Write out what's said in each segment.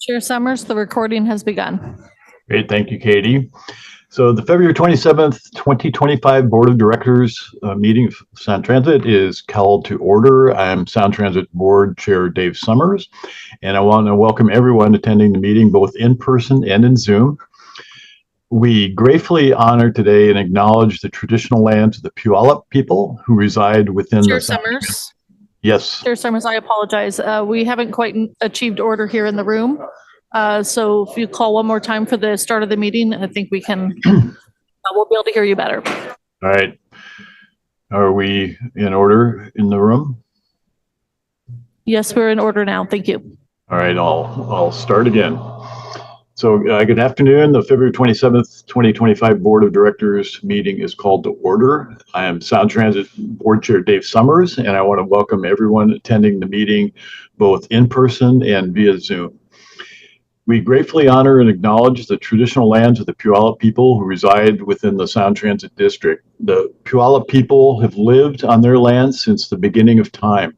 Chair Summers, the recording has begun. Great, thank you, Katie. So the February 27th, 2025 Board of Directors meeting of Sound Transit is called to order. I'm Sound Transit Board Chair Dave Summers, and I want to welcome everyone attending the meeting both in person and in Zoom. We gratefully honor today and acknowledge the traditional lands of the Puyallup people who reside within Chair the Summers. Yes. Chair Summers, I apologize. We haven't quite achieved order here in the room. So if you call one more time for the start of the meeting, I think we can, we'll be able to hear you better. All right. Are we in order in the room? Yes, we're in order now. Thank you. All right, I'll start again. So good afternoon. The February 27th, 2025 Board of Directors meeting is called to order. I am Sound Transit Board Chair Dave Summers, and I want to welcome everyone attending the meeting both in person and via Zoom. We gratefully honor and acknowledge the traditional lands of the Puyallup people who reside within the Sound Transit District. The Puyallup people have lived on their lands since the beginning of time.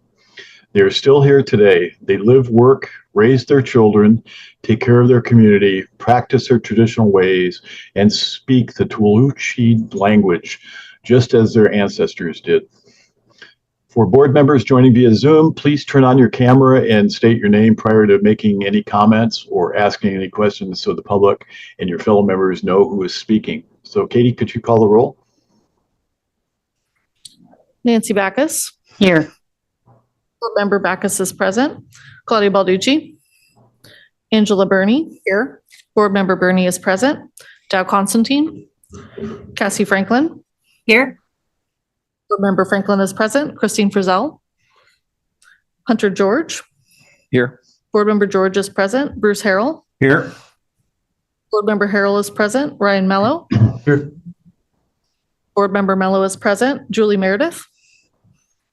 They are still here today. They live, work, raise their children, take care of their community, practice their traditional ways, and speak the Tualuchi language, just as their ancestors did. For board members joining via Zoom, please turn on your camera and state your name prior to making any comments or asking any questions so the public and your fellow members know who is speaking. So Katie, could you call the roll? Nancy Backus. Here. Board Member Backus is present. Claudia Balducci. Angela Burney here. Board Member Burney is present. Dow Constantine. Cassie Franklin. Here. Board Member Franklin is present. Christine Frizzell. Hunter George. Here. Board Member George is present. Bruce Harrell. Here. Board Member Harrell is present. Ryan Mello. Here. Board Member Mello is present. Julie Meredith.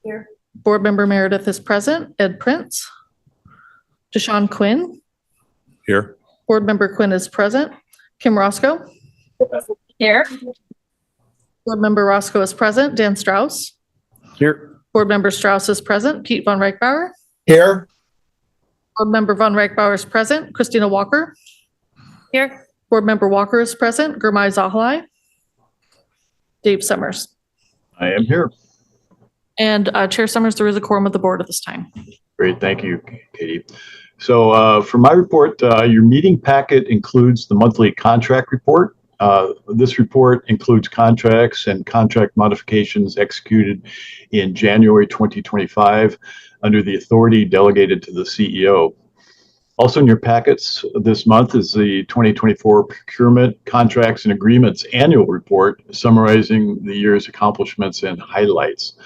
Here. Board Member Meredith is present. Ed Prince. Deshawn Quinn. Here. Board Member Quinn is present. Kim Roscoe. Here. Board Member Roscoe is present. Dan Strauss. Here. Board Member Strauss is present. Pete Von Reichbauer. Here. Board Member Von Reichbauer is present. Christina Walker. Here. Board Member Walker is present. Gurmai Zahalai. Dave Summers. I am here. And Chair Summers, there is a quorum of the board at this time. Great, thank you, Katie. So for my report, your meeting packet includes the monthly contract report. This report includes contracts and contract modifications executed in January 2025 under the authority delegated to the CEO. Also in your packets this month is the 2024 Procurement Contracts and Agreements Annual Report summarizing the year's accomplishments and highlights.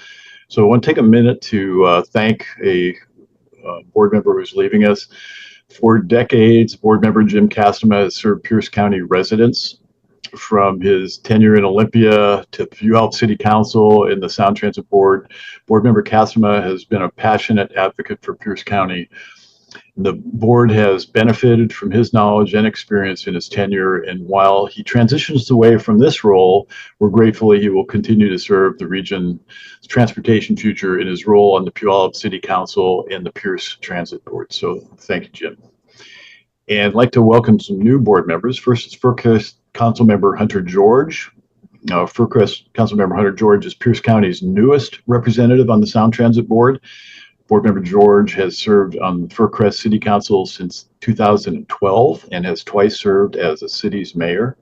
So I want to take a minute to thank a board member who's leaving us. For decades, board member Jim Castema has served Pierce County residents from his tenure in Olympia to Puyallup City Council and the Sound Transit Board. Board member Castema has been a passionate advocate for Pierce County. The board has benefited from his knowledge and experience in his tenure, and while he transitions away from this role, we're grateful he will continue to serve the region's transportation future in his role on the Puyallup City Council and the Pierce Transit Board. So thank you, Jim. And I'd like to welcome some new board members. First is Fircrest Council Member Hunter George. Fircrest Council Member Hunter George is Pierce County's newest representative on the Sound Transit Board. Board Member George has served on Fircrest City Council since 2012 and has twice served as the city's mayor.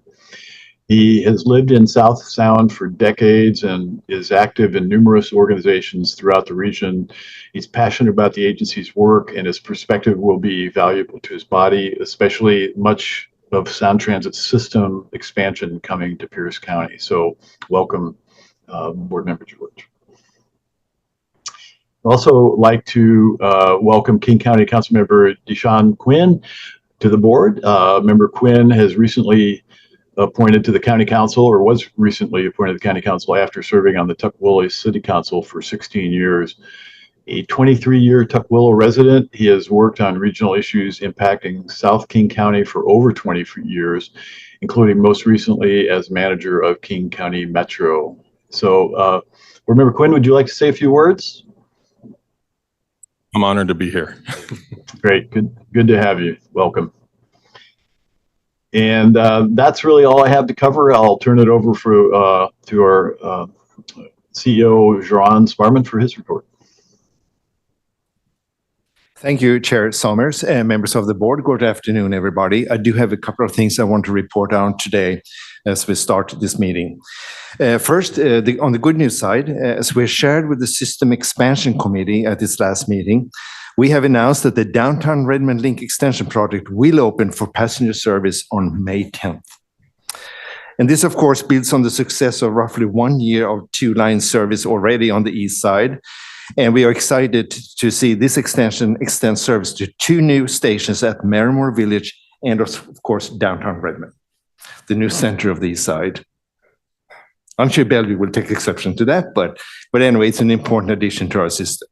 He has lived in South Sound for decades and is active in numerous organizations throughout the region. He's passionate about the agency's work, and his perspective will be valuable to his body, especially much of Sound Transit's system expansion coming to Pierce County. So welcome, Board Member George. I'd also like to welcome King County Councilmember Deshawn Quinn to the board. Member Quinn has recently appointed to the County Council, or was recently appointed to the County Council after serving on the Tukwila City Council for 16 years. A 23-year Tukwila resident, he has worked on regional issues impacting South King County for over 20 years, including most recently as manager of King County Metro. So, Board Member Quinn, would you like to say a few words? I'm honored to be here. Great. Good to have you. Welcome. And that's really all I have to cover. I'll turn it over to our CEO, Jeroen Sparman, for his report. Thank you, Chair Sommers and members of the board. Good afternoon, everybody. I do have a couple of things I want to report on today as we start this meeting. First, on the good news side, as we shared with the System Expansion Committee at its last meeting, we have announced that the Downtown Redmond Link Extension project will open for passenger service on May 10th. And this, of course, builds on the success of roughly 1 year of two-line service already on the east side. And we are excited to see this extension extend service to 2 new stations at Merrimore Village and, of course, downtown Redmond, the new center of the east side. I'm sure Bellevue will take exception to that, but anyway, it's an important addition to our system.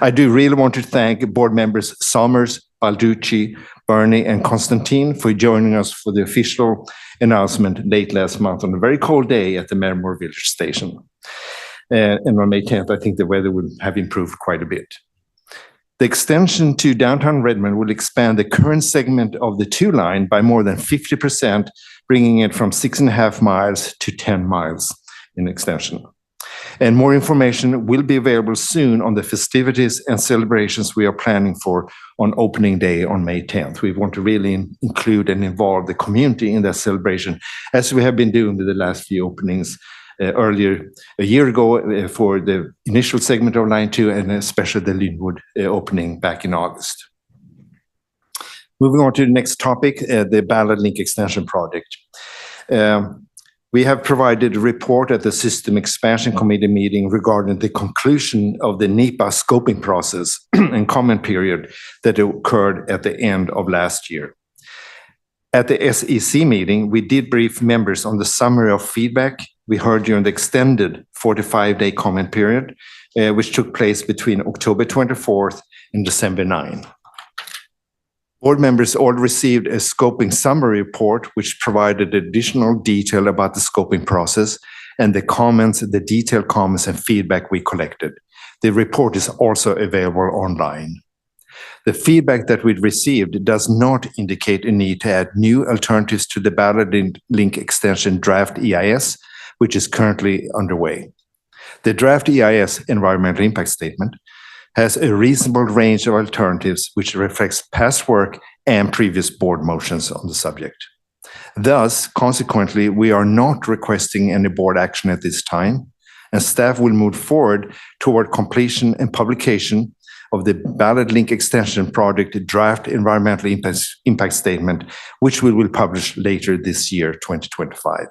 I do really want to thank board members Sommers, Balducci, Bernie, and Constantine for joining us for the official announcement late last month on a very cold day at the Merrimore Village station. And on May 10th, I think the weather will have improved quite a bit. The extension to downtown Redmond will expand the current segment of the 2 line by more than 50%, bringing it from 6.5 miles to 10 miles in extension. And more information will be available soon on the festivities and celebrations we are planning for on opening day on May 10th. We want to really include and involve the community in that celebration, as we have been doing with the last few openings earlier, a year ago for the initial segment of Line 2 and especially the Linwood opening back in August. Moving on to the next topic, the Ballard Link Extension project. We have provided a report at the System Expansion Committee meeting regarding the conclusion of the NEPA scoping process and comment period that occurred at the end of last year. At the SEC meeting, we did brief members on the summary of feedback we heard during the extended 45-day comment period, which took place between October 24th and December 9. Board members all received a scoping summary report, which provided additional detail about the scoping process and the comments, the detailed comments and feedback we collected. The report is also available online. The feedback that we received does not indicate a need to add new alternatives to the Ballard Link Extension draft EIS, which is currently underway. The draft EIS environmental impact statement has a reasonable range of alternatives which reflects past work and previous board motions on the subject. Thus, consequently, we are not requesting any board action at this time, and staff will move forward toward completion and publication of the Ballard Link Extension project draft environmental impact statement, which we will publish later this year, 2025.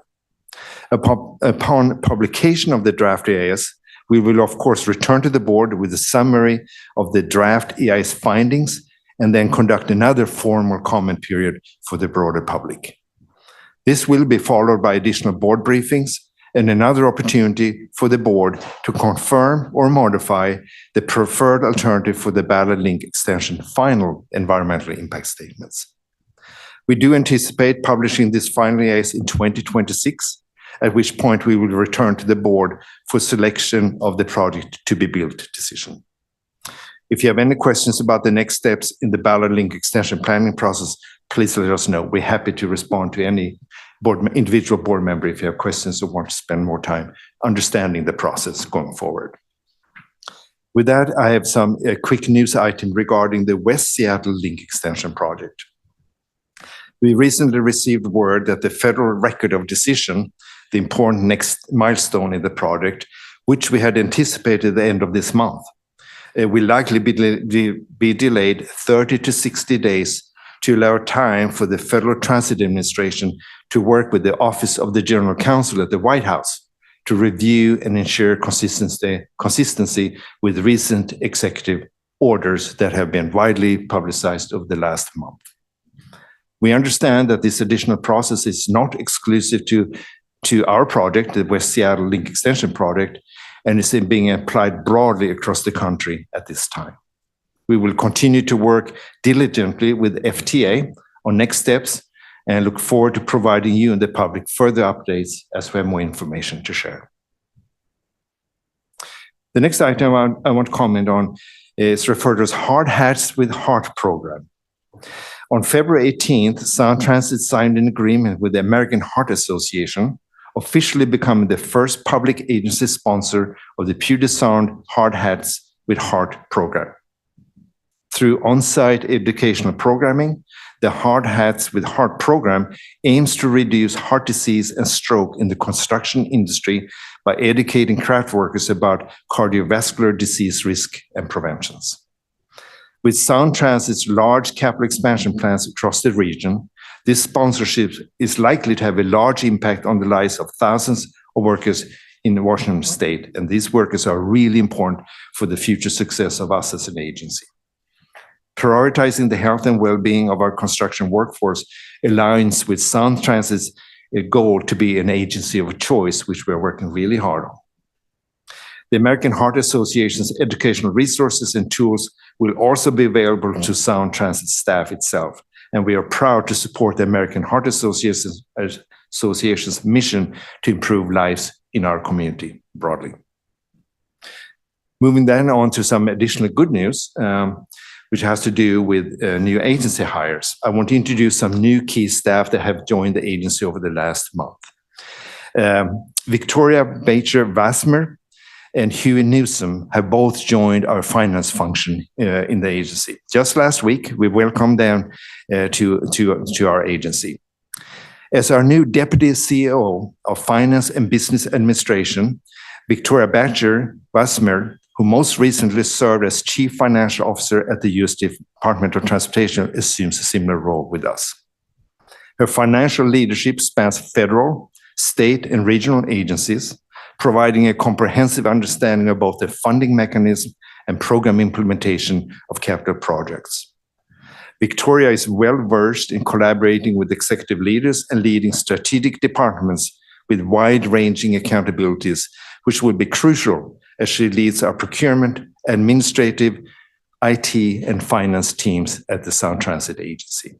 Upon publication of the draft EIS, we will, of course, return to the board with a summary of the draft EIS findings and then conduct another formal comment period for the broader public. This will be followed by additional board briefings and another opportunity for the board to confirm or modify the preferred alternative for the Ballard Link Extension final environmental impact statements. We do anticipate publishing this final EIS in 2026, at which point we will return to the board for selection of the project to be built decision. If you have any questions about the next steps in the Ballard Link Extension planning process, please let us know. We're happy to respond to any individual board member if you have questions or want to spend more time understanding the process going forward. With that, I have a quick news item regarding the West Seattle Link Extension project. We recently received word that the Federal Record of Decision, the important next milestone in the project, which we had anticipated at the end of this month, will likely be delayed 30 to 60 days to allow time for the Federal Transit Administration to work with the Office of the General Counsel at the White House to review and ensure consistency with recent executive orders that have been widely publicized over the last month. We understand that this additional process is not exclusive to our project, the West Seattle Link Extension project, and is being applied broadly across the country at this time. We will continue to work diligently with FTA on next steps and look forward to providing you and the public further updates as we have more information to share. The next item I want to comment on is referred to as Hard Hats with Heart program. On February 18th, Sound Transit signed an agreement with the American Heart Association, officially becoming the first public agency sponsor of the Puget Sound Hard Hats with Heart program. Through on-site educational programming, the Hard Hats with Heart program aims to reduce heart disease and stroke in the construction industry by educating craft workers about cardiovascular disease risk and preventions. With Sound Transit's large capital expansion plans across the region, this sponsorship is likely to have a large impact on the lives of thousands of workers in Washington State, and these workers are really important for the future success of us as an agency. Prioritizing the health and well-being of our construction workforce aligns with Sound Transit's goal to be an agency of choice, which we're working really hard on. The American Heart Association's educational resources and tools will also be available to Sound Transit staff itself, and we are proud to support the American Heart Association's mission to improve lives in our community broadly. Moving then on to some additional good news, which has to do with new agency hires. I want to introduce some new key staff that have joined the agency over the last month. Victoria Bacher-Vassmer and Huey Newsom have both joined our finance function in the agency. Just last week, we welcomed them to our agency. As our new Deputy CEO of Finance and Business Administration, Victoria Bacher-Vassmer, who most recently served as Chief Financial Officer at the U.S. Department of Transportation, assumes a similar role with us. Her financial leadership spans federal, state, and regional agencies, providing a comprehensive understanding of both the funding mechanism and program implementation of capital projects. Victoria is well-versed in collaborating with executive leaders and leading strategic departments with wide-ranging accountabilities, which will be crucial as she leads our procurement, administrative, IT, and finance teams at the Sound Transit Agency.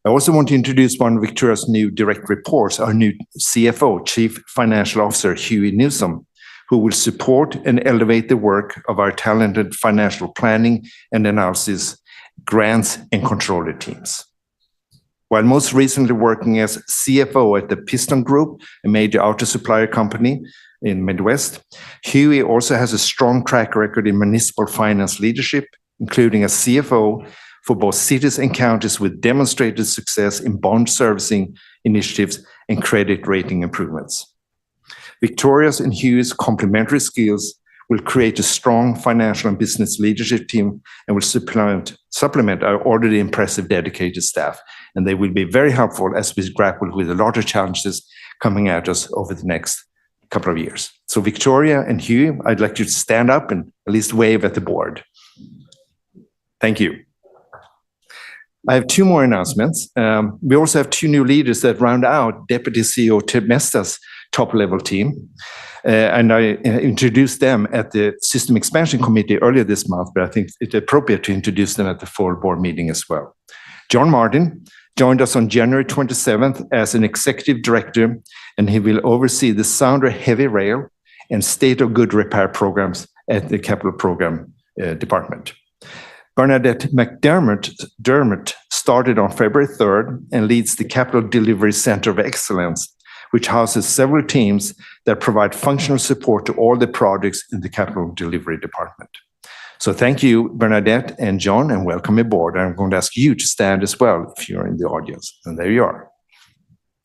I also want to introduce one of Victoria's new direct reports, our new CFO, Chief Financial Officer, Huey Newsom, who will support and elevate the work of our talented financial planning and analysis, grants, and controller teams. While most recently working as CFO at the Piston Group, a major auto supplier company in Midwest, Huey also has a strong track record in municipal finance leadership, including as CFO for both cities and counties with demonstrated success in bond servicing initiatives and credit rating improvements. Victoria's and Huey's complementary skills will create a strong financial and business leadership team and will supplement our already impressive dedicated staff. And they will be very helpful as we grapple with a lot of challenges coming at us over the next couple of years. So Victoria and Huey, I'd like you to stand up and at least wave at the board. Thank you. I have two more announcements. We also have two new leaders that round out Deputy CEO Ted Mesta's top-level team. And I introduced them at the System Expansion Committee earlier this month, but I think it's appropriate to introduce them at the full board meeting as well. John Martin joined us on January 27th as an executive director, and he will oversee the Sounder Heavy Rail and State of Good Repair programs at the Capital Program Department. Bernadette McDermott started on February 3rd and leads the Capital Delivery Center of Excellence, which houses several teams that provide functional support to all the projects in the Capital Delivery Department. So thank you, Bernadette and John, and welcome aboard. I'm going to ask you to stand as well if you're in the audience. And there you are.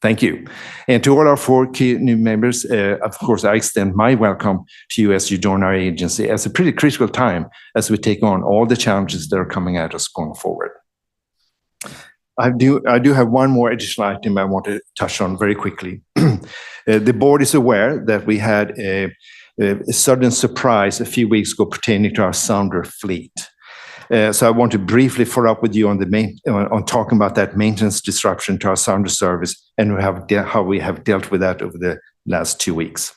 Thank you. And to all our four key new members, of course, I extend my welcome to you as you join our agency at a pretty critical time as we take on all the challenges that are coming at us going forward. I do have one more additional item I want to touch on very quickly. The board is aware that we had a sudden surprise a few weeks ago pertaining to our Sounder fleet. So I want to briefly follow up with you on talking about that maintenance disruption to our Sounder service and how we have dealt with that over the last 2 weeks.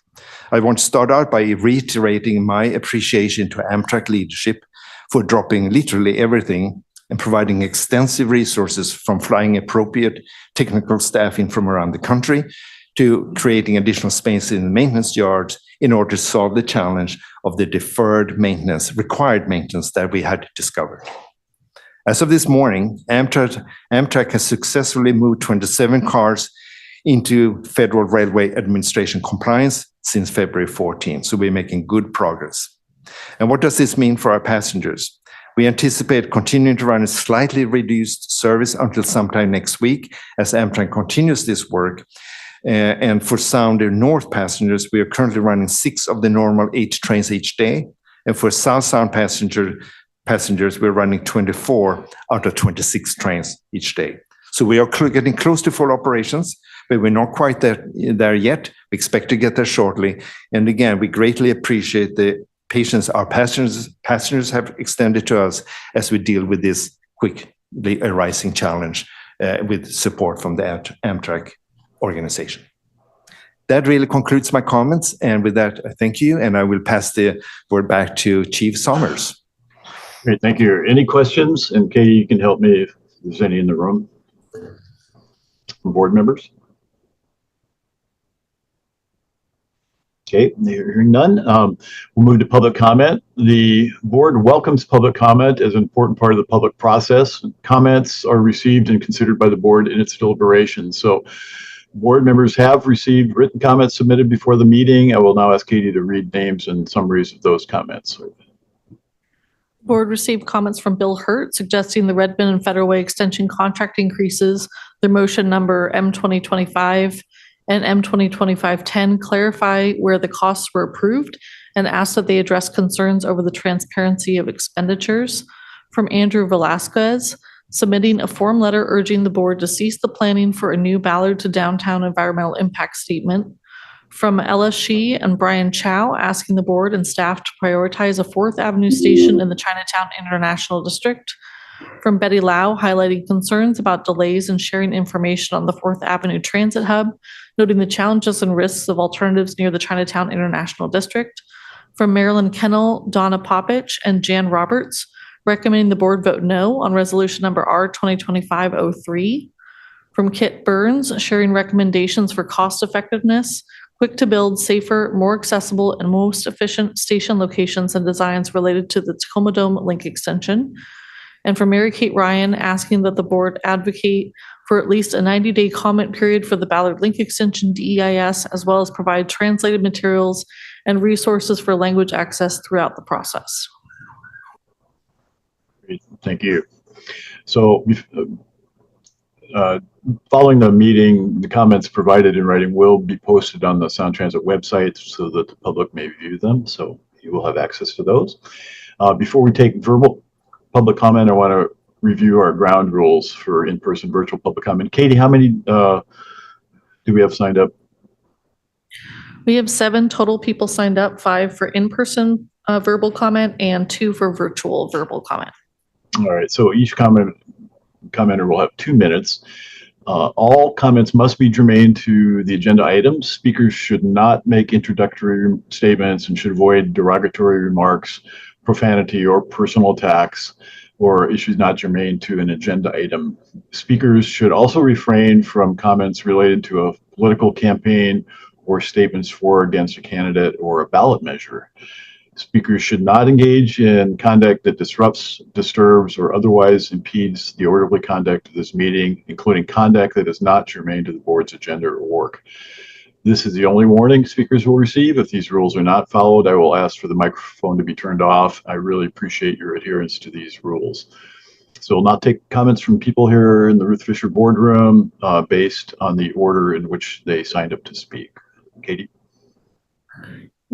I want to start out by reiterating my appreciation to Amtrak leadership for dropping literally everything and providing extensive resources from flying appropriate technical staffing from around the country to creating additional space in the maintenance yards in order to solve the challenge of the deferred maintenance, required maintenance that we had discovered. As of this morning, Amtrak has successfully moved 27 cars into Federal Railway Administration compliance since February 14. So we're making good progress. And what does this mean for our passengers? We anticipate continuing to run a slightly reduced service until sometime next week as Amtrak continues this work. And for Sounder North passengers, we are currently running 6 of the normal 8 trains each day. And for South Sound passengers, we're running 24 out of 26 trains each day. So we are getting close to full operations, but we're not quite there yet. We expect to get there shortly. And again, we greatly appreciate the patience our passengers have extended to us as we deal with this quickly arising challenge with support from the Amtrak organization. That really concludes my comments. And with that, I thank you. And I will pass the word back to Chief Somers. Great, thank you. Any questions? And Katie, you can help me if there's any in the room from board members. Okay, hearing none. We'll move to public comment. The board welcomes public comment as an important part of the public process. Comments are received and considered by the board in its deliberations. So board members have received written comments submitted before the meeting. I will now ask Katie to read names and summaries of those comments. Board received comments from Bill Hurt suggesting the Redmond and Federal Way extension contract increases, their motion number M2025 and M2025-10 clarify where the costs were approved and asked that they address concerns over the transparency of expenditures. From Andrew Velasquez, submitting a form letter urging the board to cease the planning for a new Ballard to downtown environmental impact statement. From Ella Shi and Brian Chow, asking the board and staff to prioritize a 4th Avenue station in the Chinatown International District. From Betty Lau, highlighting concerns about delays in sharing information on the 4th Avenue Transit Hub, noting the challenges and risks of alternatives near the Chinatown International District. From Marilyn Kennel, Donna Popich, and Jan Roberts, recommending the board vote no on resolution number R 2025-03. From Kit Burns, sharing recommendations for cost effectiveness, quick to build, safer, more accessible, and most efficient station locations and designs related to the Tacoma Dome link extension. And from Mary Kate Ryan, asking that the board advocate for at least a 90-day comment period for the Ballard Link Extension DEIS, as well as provide translated materials and resources for language access throughout the process. Great, thank you. So following the meeting, the comments provided in writing will be posted on the Sound Transit website so that the public may view them. So you will have access to those. Before we take verbal public comment, I want to review our ground rules for in-person virtual public comment. Katie, how many do we have signed up? We have 7 total people signed up, 5 for in-person verbal comment and 2 for virtual verbal comment. All right, so each commenter will have 2 minutes. All comments must be germane to the agenda items. Speakers should not make introductory statements and should avoid derogatory remarks, profanity, or personal attacks, or issues not germane to an agenda item. Speakers should also refrain from comments related to a political campaign or statements for or against a candidate or a ballot measure. Speakers should not engage in conduct that disrupts, disturbs, or otherwise impedes the orderly conduct of this meeting, including conduct that is not germane to the board's agenda or work. This is the only warning speakers will receive. If these rules are not followed, I will ask for the microphone to be turned off. I really appreciate your adherence to these rules. So we'll not take comments from people here in the Ruth Fisher boardroom based on the order in which they signed up to speak. Katie?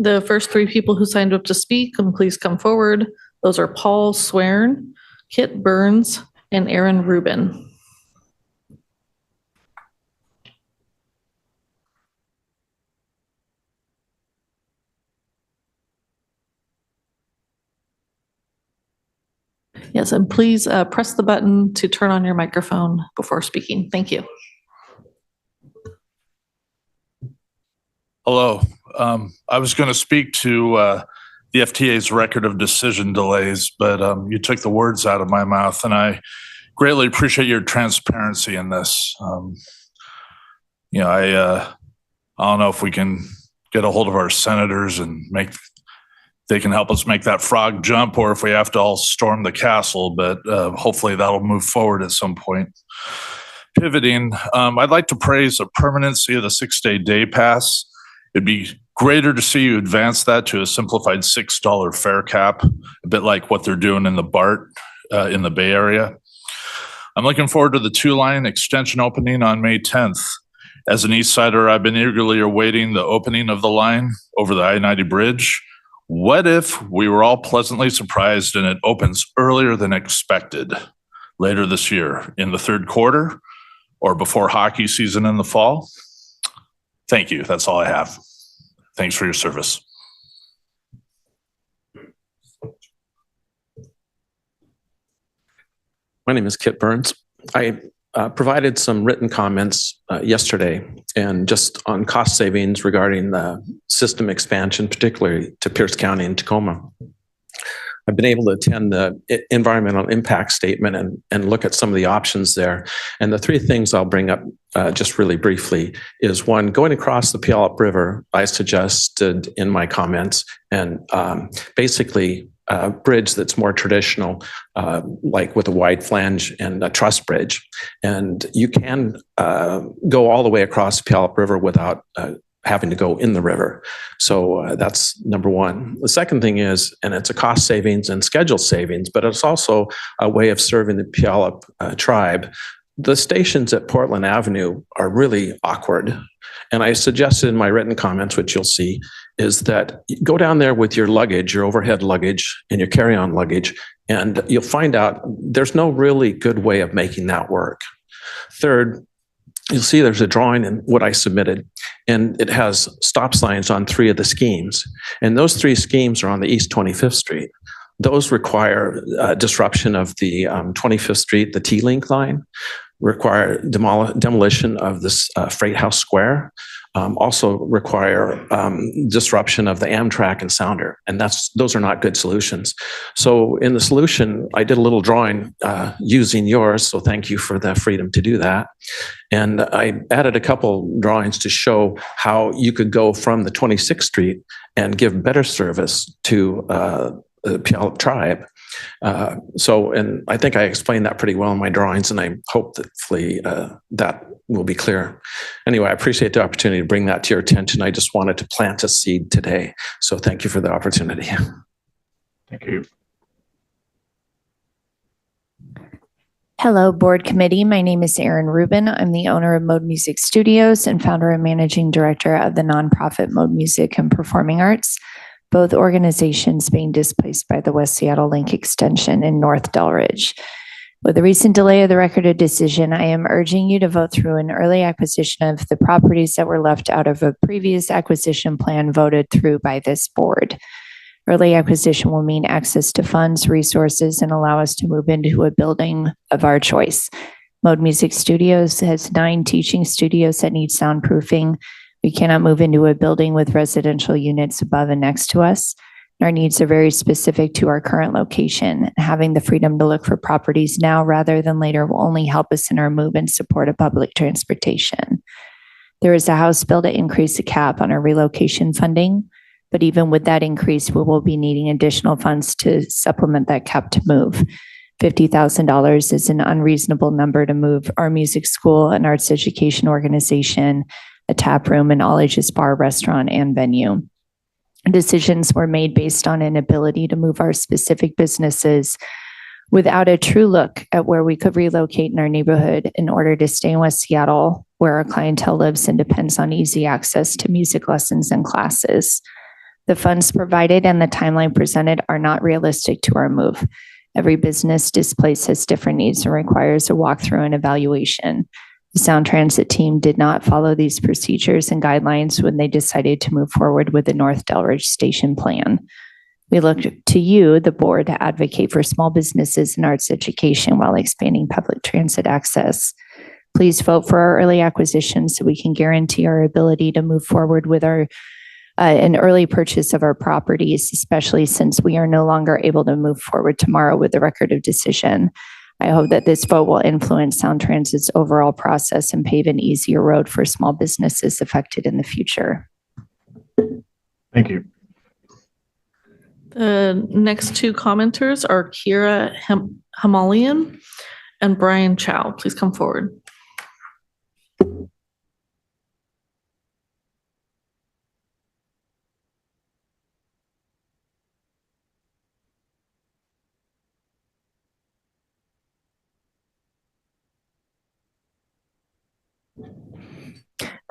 The first 3 people who signed up to speak, and please come forward. Those are Paul Swern, Kit Burns, and Aaron Rubin. Yes, and please press the button to turn on your microphone before speaking. Thank you. Hello. I was going to speak to the FTA's record of decision delays, but you took the words out of my mouth, and I greatly appreciate your transparency in this. I don't know if we can get a hold of our senators and make they can help us make that frog jump, or if we have to all storm the castle, but hopefully that'll move forward at some point. Pivoting, I'd like to praise the permanency of the 6-day pass. It'd be greater to see you advance that to a simplified $6 fare cap, a bit like what they're doing in the BART in the Bay Area. I'm looking forward to the 2-line extension opening on May 10th. As an East Sider, I've been eagerly awaiting the opening of the line over the I-90 bridge. What if we were all pleasantly surprised and it opens earlier than expected later this year in the third quarter or before hockey season in the fall? Thank you. That's all I have. Thanks for your service. My name is Kit Burns. I provided some written comments yesterday and just on cost savings regarding the system expansion, particularly to Pierce County and Tacoma. I've been able to attend the environmental impact statement and look at some of the options there. And the 3 things I'll bring up just really briefly is 1, going across the Puyallup River, I suggested in my comments, and basically a bridge that's more traditional, like with a wide flange and a truss bridge. And you can go all the way across the Puyallup River without having to go in the river. So that's number 1. The second thing is, and it's a cost savings and schedule savings, but it's also a way of serving the Puyallup tribe. The stations at Portland Avenue are really awkward. And I suggested in my written comments, which you'll see, is that you go down there with your luggage, your overhead luggage and your carry-on luggage, and you'll find out there's no really good way of making that work. Third, you'll see there's a drawing in what I submitted, and it has stop signs on 3 of the schemes. And those 3 schemes are on the East 25th Street. Those require disruption of the 25th Street, the T-Link line, require demolition of this Freight House Square, also require disruption of the Amtrak and Sounder. And those are not good solutions. So in the solution, I did a little drawing using yours. So thank you for the freedom to do that. And I added a couple drawings to show how you could go from the 26th Street and give better service to the Puyallup tribe. And I think I explained that pretty well in my drawings, and I hope that hopefully that will be clear. Anyway, I appreciate the opportunity to bring that to your attention. I just wanted to plant a seed today. So thank you for the opportunity. Thank you. Hello, board committee. My name is Erin Rubin. I'm the owner of Mode Music Studios and founder and managing director of the nonprofit Mode Music and Performing Arts, both organizations being displaced by the West Seattle Link extension in North Delridge. With the recent delay of the record of decision, I am urging you to vote through an early acquisition of the properties that were left out of a previous acquisition plan voted through by this board. Early acquisition will mean access to funds, resources, and allow us to move into a building of our choice. Mode Music Studios has 9 teaching studios that need soundproofing. We cannot move into a building with residential units above and next to us. Our needs are very specific to our current location. Having the freedom to look for properties now rather than later will only help us in our move and support of public transportation. There is a House bill to increase the cap on our relocation funding, but even with that increase, we will be needing additional funds to supplement that cap to move. $50,000 is an unreasonable number to move our music school and arts education organization, a tap room, an all ages bar, restaurant, and venue. Decisions were made based on an ability to move our specific businesses without a true look at where we could relocate in our neighborhood in order to stay in West Seattle, where our clientele lives and depends on easy access to music lessons and classes. The funds provided and the timeline presented are not realistic to our move. Every business displaced has different needs and requires a walkthrough and evaluation. The Sound Transit team did not follow these procedures and guidelines when they decided to move forward with the North Delridge Station plan. We look to you, the board, to advocate for small businesses and arts education while expanding public transit access. Please vote for our early acquisition so we can guarantee our ability to move forward with an early purchase of our properties, especially since we are no longer able to move forward tomorrow with the record of decision. I hope that this vote will influence Sound Transit's overall process and pave an easier road for small businesses affected in the future. Thank you. Next two commenters are Kira Hamalian and Brian Chow. Please come forward.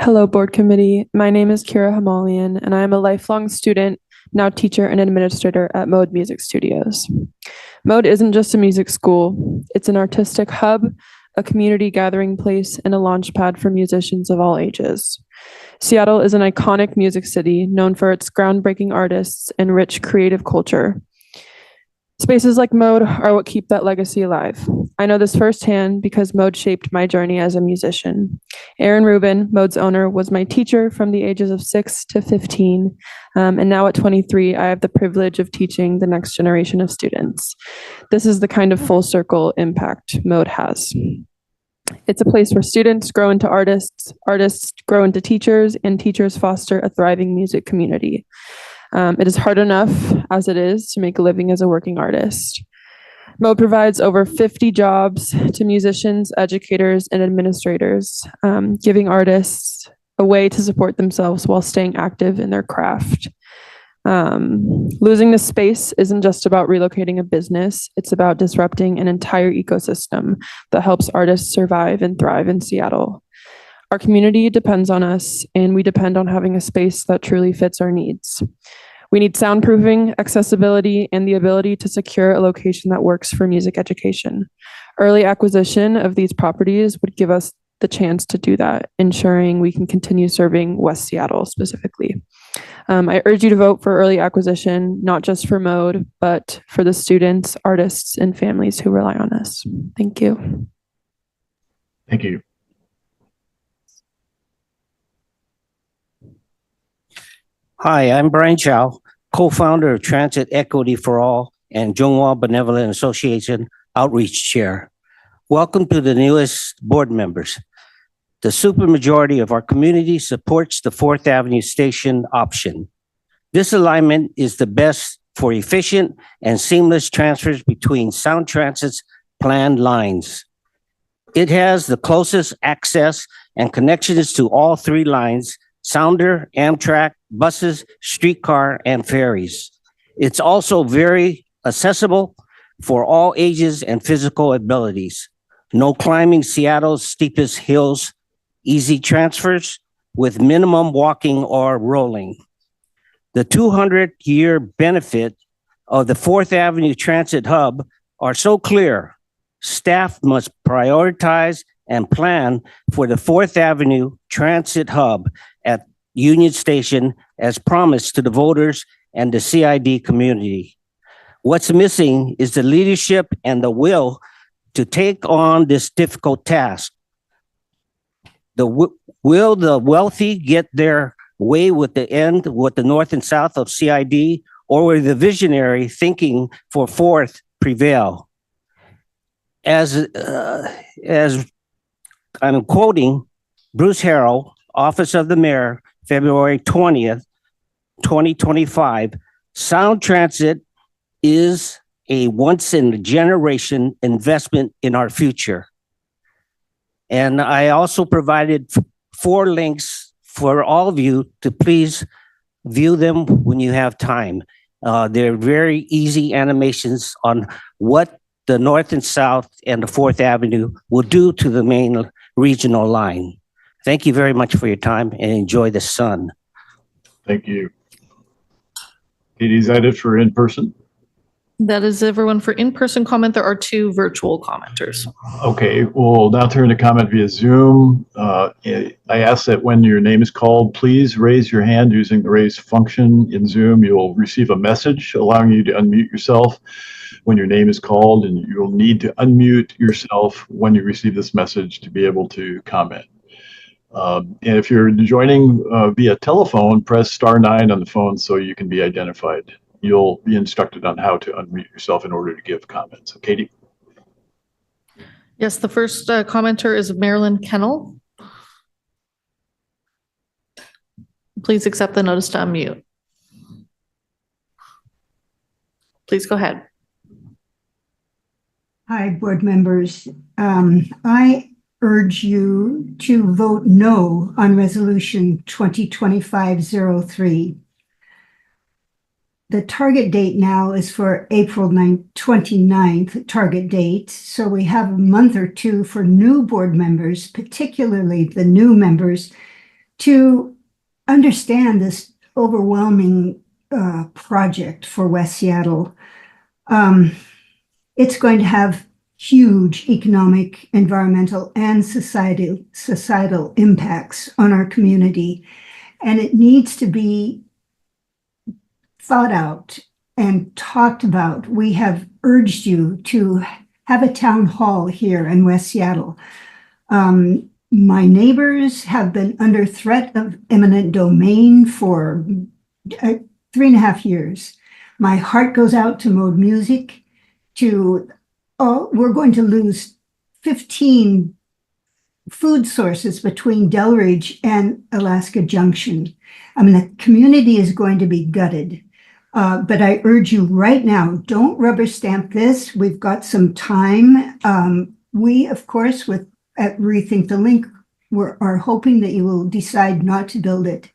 Hello, Board Committee. My name is Kira Hamalian, and I am a lifelong student, now teacher and administrator at Mode Music Studios. Mode isn't just a music school. It's an artistic hub, a community gathering place, and a launchpad for musicians of all ages. Seattle is an iconic music city known for its groundbreaking artists and rich creative culture. Spaces like Mode are what keep that legacy alive. I know this firsthand because Mode shaped my journey as a musician. Aaron Rubin, Mode's owner, was my teacher from the ages of 6 to 15. And now at 23, I have the privilege of teaching the next generation of students. This is the kind of full circle impact Mode has. It's a place where students grow into artists, artists grow into teachers, and teachers foster a thriving music community. It is hard enough as it is to make a living as a working artist. Mode provides over 50 jobs to musicians, educators, and administrators, giving artists a way to support themselves while staying active in their craft. Losing this space isn't just about relocating a business, it's about disrupting an entire ecosystem that helps artists survive and thrive in Seattle. Our community depends on us, and we depend on having a space that truly fits our needs. We need soundproofing, accessibility, and the ability to secure a location that works for music education. Early acquisition of these properties would give us the chance to do that, ensuring we can continue serving West Seattle specifically. I urge you to vote for early acquisition, not just for Mode, but for the students, artists, and families who rely on us. Thank you. Thank you. Hi, I'm Brian Chow, co-founder of Transit Equity for All and Zhonghua Benevolent Association Outreach Chair. Welcome to the newest board members. The supermajority of our community supports the 4th Avenue Station option. This alignment is the best for efficient and seamless transfers between Sound Transit's planned lines. It has the closest access and connections to all 3 lines: Sounder, Amtrak, buses, streetcar, and ferries. It's also very accessible for all ages and physical abilities. No climbing Seattle's steepest hills, easy transfers with minimum walking or rolling. The 200-year benefit of the 4th Avenue Transit Hub are so clear. Staff must prioritize and plan for the 4th Avenue Transit Hub at Union Station as promised to the voters and the CID community. What's missing is the leadership and the will to take on this difficult task. Will the wealthy get their way with the north and south of CID, or will the visionary thinking for 4th prevail? As I'm quoting Bruce Harrell, Office of the Mayor, February 20th, 2025, Sound Transit is a once-in-a-generation investment in our future. And I also provided 4 links for all of you to please view them when you have time. They're very easy animations on what the North and South and the 4th Avenue will do to the main regional line. Thank you very much for your time and enjoy the sun. Thank you. Katie, is that it for in-person? That is everyone for in-person comment. There are 2 virtual commenters. Okay, we'll now turn to comment via Zoom. I ask that when your name is called, please raise your hand using the raise function in Zoom. You'll receive a message allowing you to unmute yourself when your name is called, and you'll need to unmute yourself when you receive this message to be able to comment. And if you're joining via telephone, press *9 on the phone so you can be identified. You'll be instructed on how to unmute yourself in order to give comments. So, Katie. Yes, the first commenter is Marilyn Kennel. Please accept the notice to unmute. Please go ahead. Hi, board members. I urge you to vote no on Resolution 2025-03. The target date now is for April 29th, target date. So we have a month or two for new board members, particularly the new members, to understand this overwhelming project for West Seattle. It's going to have huge economic, environmental, and societal impacts on our community. And it needs to be thought out and talked about. We have urged you to have a town hall here in West Seattle. My neighbors have been under threat of eminent domain for 3.5 years. My heart goes out to Mode Music. We're going to lose 15 food sources between Delridge and Alaska Junction. I mean, the community is going to be gutted. But I urge you right now, don't rubber stamp this. We've got some time. We, of course, at Rethink the Link, are hoping that you will decide not to build it.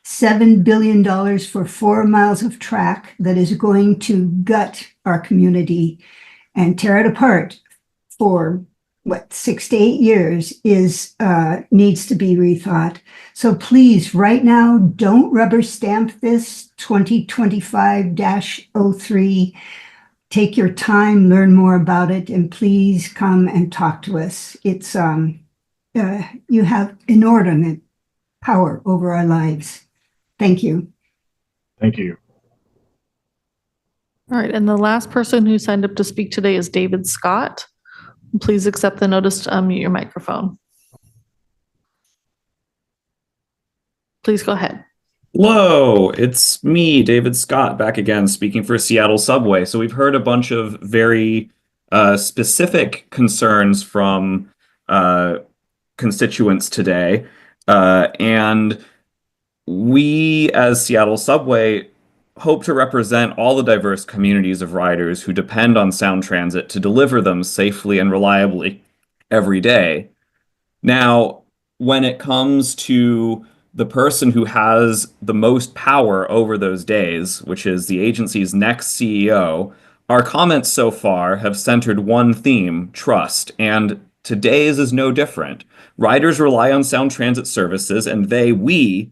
$7 billion for 4 miles of track that is going to gut our community and tear it apart for 6 to 8 years needs to be rethought. So please, right now, don't rubber stamp this 2025-03. Take your time, learn more about it, and please come and talk to us. It's you have inordinate power over our lives. Thank you. Thank you. All right, and the last person who signed up to speak today is David Scott. Please accept the notice to unmute your microphone. Please go ahead. Hello, it's me, David Scott, back again, speaking for Seattle Subway. So we've heard a bunch of very specific concerns from constituents today. And we, as Seattle Subway, hope to represent all the diverse communities of riders who depend on Sound Transit to deliver them safely and reliably every day. Now, when it comes to the person who has the most power over those days, which is the agency's next CEO, our comments so far have centered one theme: trust, and today's is no different. Riders rely on Sound Transit services, and we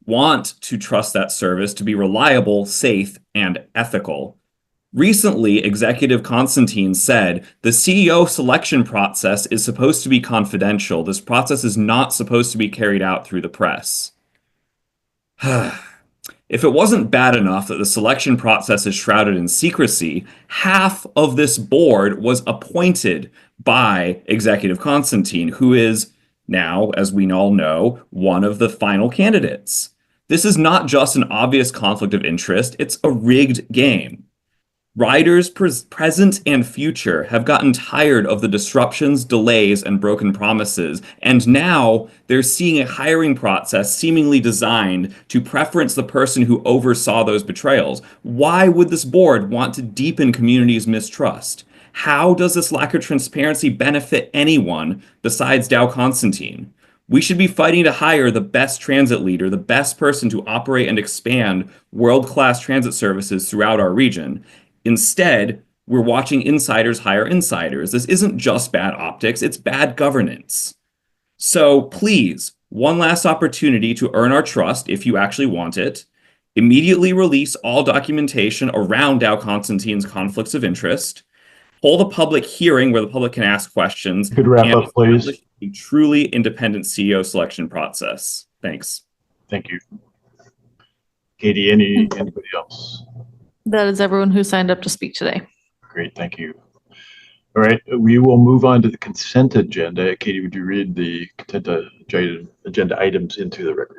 want to trust that service to be reliable, safe, and ethical. Recently, Executive Constantine said the CEO selection process is supposed to be confidential. This process is not supposed to be carried out through the press. If it wasn't bad enough that the selection process is shrouded in secrecy, half of this board was appointed by Executive Constantine, who is now, as we all know, one of the final candidates. This is not just an obvious conflict of interest, it's a rigged game. Riders present and future have gotten tired of the disruptions, delays, and broken promises, and now they're seeing a hiring process seemingly designed to preference the person who oversaw those betrayals. Why would this board want to deepen communities' mistrust? How does this lack of transparency benefit anyone besides Dow Constantine? We should be fighting to hire the best transit leader, the best person to operate and expand world-class transit services throughout our region. Instead, we're watching insiders hire insiders. This isn't just bad optics, it's bad governance. So please, one last opportunity to earn our trust if you actually want it. Immediately release all documentation around Dow Constantine's conflicts of interest. Hold a public hearing where the public can ask questions. Could wrap up, please. A truly independent CEO selection process. Thanks. Thank you. Katie, anybody else? That is everyone who signed up to speak today. Great, thank you. All right, we will move on to the consent agenda. Katie, would you read the consent agenda items into the record?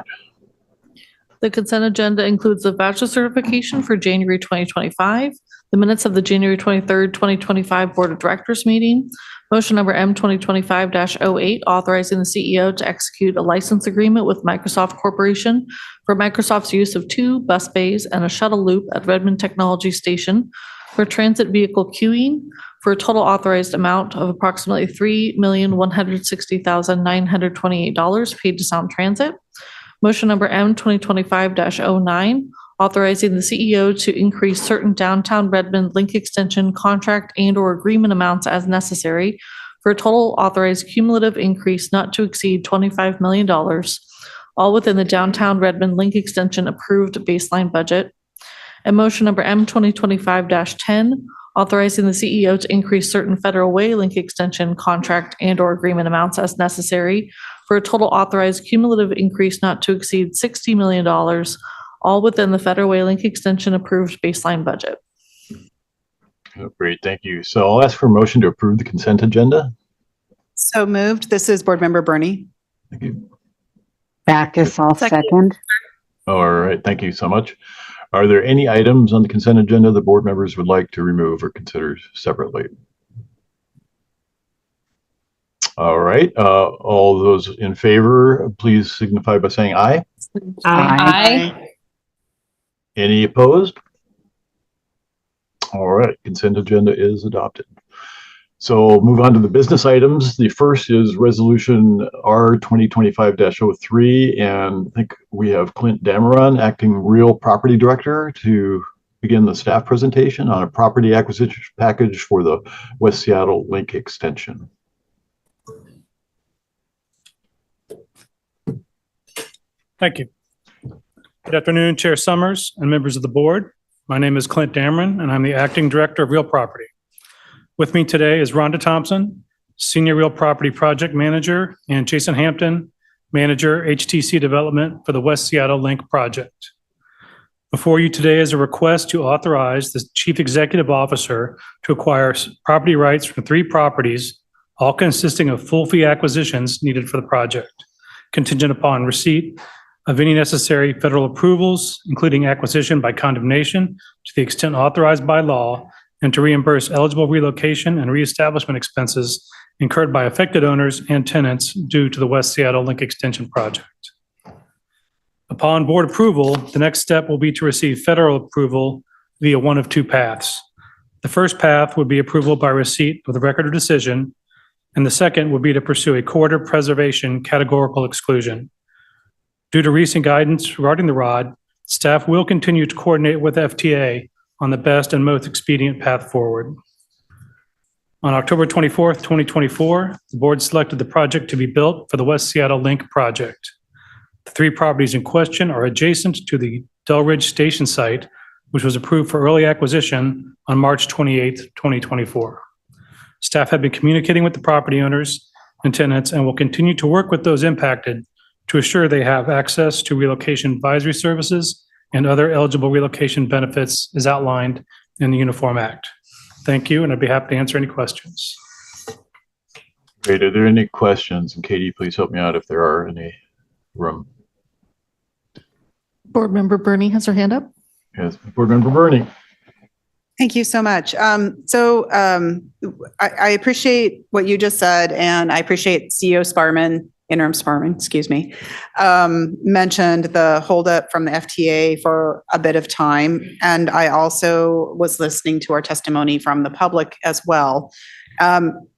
The consent agenda includes the voucher certification for January 2025, the minutes of the January 23rd, 2025 Board of Directors meeting, motion number M 2025-08, authorizing the CEO to execute a license agreement with Microsoft Corporation for Microsoft's use of 2 bus bays and a shuttle loop at Redmond Technology Station for transit vehicle queuing for a total authorized amount of approximately $3,160,928 paid to Sound Transit. Motion number M 2025-09, authorizing the CEO to increase certain downtown Redmond link extension contract and/or agreement amounts as necessary for a total authorized cumulative increase not to exceed $25 million, all within the downtown Redmond link extension approved baseline budget. And motion number M 2025-10, authorizing the CEO to increase certain Federal Way link extension contract and/or agreement amounts as necessary for a total authorized cumulative increase not to exceed $60 million, all within the Federal Way link extension approved baseline budget. Oh, great, thank you. So I'll ask for a motion to approve the consent agenda. So moved. This is Board Member Bernie. Thank you. Backus, I'll second. All right, thank you so much. Are there any items on the consent agenda the board members would like to remove or consider separately? All right, all those in favor, please signify by saying aye. Aye. Any opposed? All right, consent agenda is adopted. So move on to the business items. The first is resolution R 2025-03, and I think we have Clint Dameron, acting real property director, to begin the staff presentation on a property acquisition package for the West Seattle Link extension. Thank you. Good afternoon, Chair Summers and members of the board. My name is Clint Dameron, and I'm the acting director of real property. With me today is Rhonda Thompson, Senior Real Property Project Manager, and Jason Hampton, Manager, HTC Development for the West Seattle Link project. Before you today is a request to authorize the Chief Executive Officer to acquire property rights from 3 properties, all consisting of full fee acquisitions needed for the project, contingent upon receipt of any necessary federal approvals, including acquisition by condemnation to the extent authorized by law, and to reimburse eligible relocation and reestablishment expenses incurred by affected owners and tenants due to the West Seattle Link Extension project. Upon board approval, the next step will be to receive federal approval via one of 2 paths. The first path would be approval by receipt of the record of decision, and the second would be to pursue a corridor preservation categorical exclusion. Due to recent guidance regarding the ROD, staff will continue to coordinate with FTA on the best and most expedient path forward. On October 24th, 2024, the board selected the project to be built for the West Seattle Link project. The 3 properties in question are adjacent to the Delridge Station site, which was approved for early acquisition on March 28th, 2024. Staff have been communicating with the property owners and tenants and will continue to work with those impacted to assure they have access to relocation advisory services and other eligible relocation benefits as outlined in the Uniform Act. Thank you, and I'd be happy to answer any questions. Great, are there any questions? And Katie, please help me out if there are any room. Board Member Bernie has her hand up. Yes, Board Member Bernie. Thank you so much. I appreciate what you just said, and I appreciate CEO Sparman, Interim Sparman, excuse me, mentioned the holdup from the FTA for a bit of time. And I also was listening to our testimony from the public as well.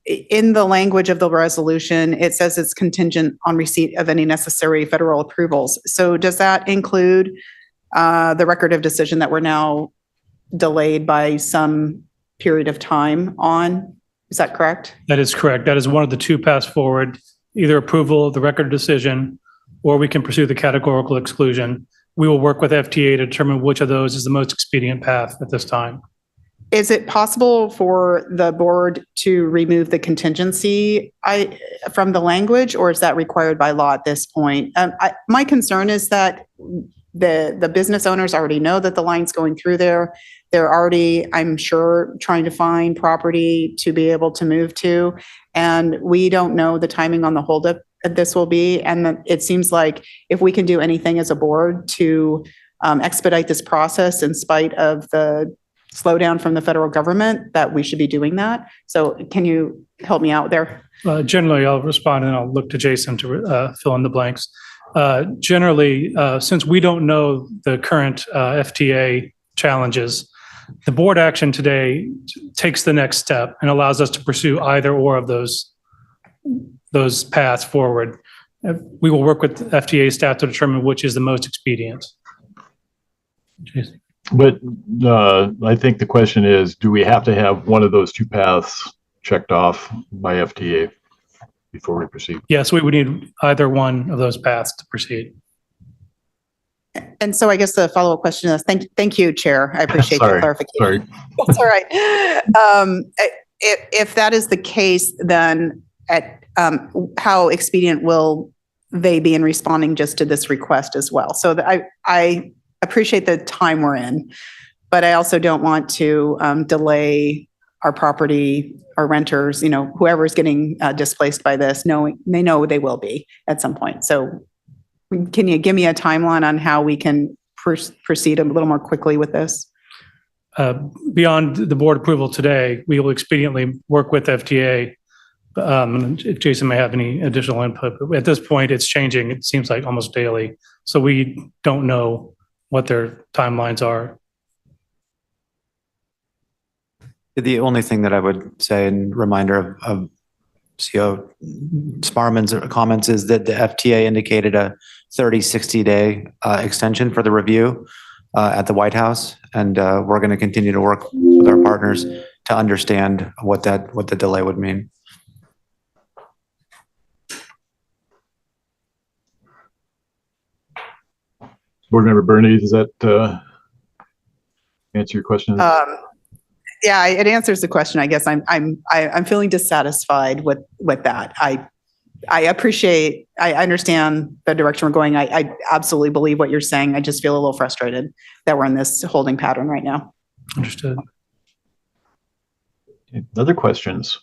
In the language of the resolution, it says it's contingent on receipt of any necessary federal approvals. So does that include the record of decision that we're now delayed by some period of time on? Is that correct? That is correct. That is one of the 2 paths forward, either approval of the record of decision, or we can pursue the categorical exclusion. We will work with FTA to determine which of those is the most expedient path at this time. Is it possible for the board to remove the contingency from the language, or is that required by law at this point? My concern is that the business owners already know that the line's going through there. They're already, I'm sure, trying to find property to be able to move to. And we don't know the timing on the holdup this will be. And it seems like if we can do anything as a board to expedite this process in spite of the slowdown from the federal government, that we should be doing that. So can you help me out there? Generally, I'll respond and I'll look to Jason to fill in the blanks. Generally, since we don't know the current FTA challenges, The board action today takes the next step and allows us to pursue either or of those paths forward. We will work with FTA staff to determine which is the most expedient. Jason. But I think the question is, do we have to have one of those two paths checked off by FTA before we proceed? Yes, we would need either one of those paths to proceed. And so I guess the follow-up question is, thank you, Chair. I appreciate the Sorry, clarification. sorry. That's all right. If that is the case, then how expedient will they be in responding just to this request as well? So I appreciate the time we're in, but I also don't want to delay our property, our renters, whoever is getting displaced by this, knowing they know they will be at some point. So can you give me a timeline on how we can proceed a little more quickly with this? Beyond the board approval today, we will expediently work with FTA. If Jason may have any additional input, but at this point, it's changing. It seems like almost daily. So we don't know what their timelines are. The only thing that I would say in reminder of CO Sparman's comments is that the FTA indicated a 60 day extension for the review at the White House. And we're going to continue to work with our partners to understand what the delay would mean. Board Member Burney, does that answer your question? Yeah, it answers the question. I guess I'm feeling dissatisfied with that. I understand the direction we're going. I absolutely believe what you're saying. I just feel a little frustrated that we're in this holding pattern right now. Understood. Other questions?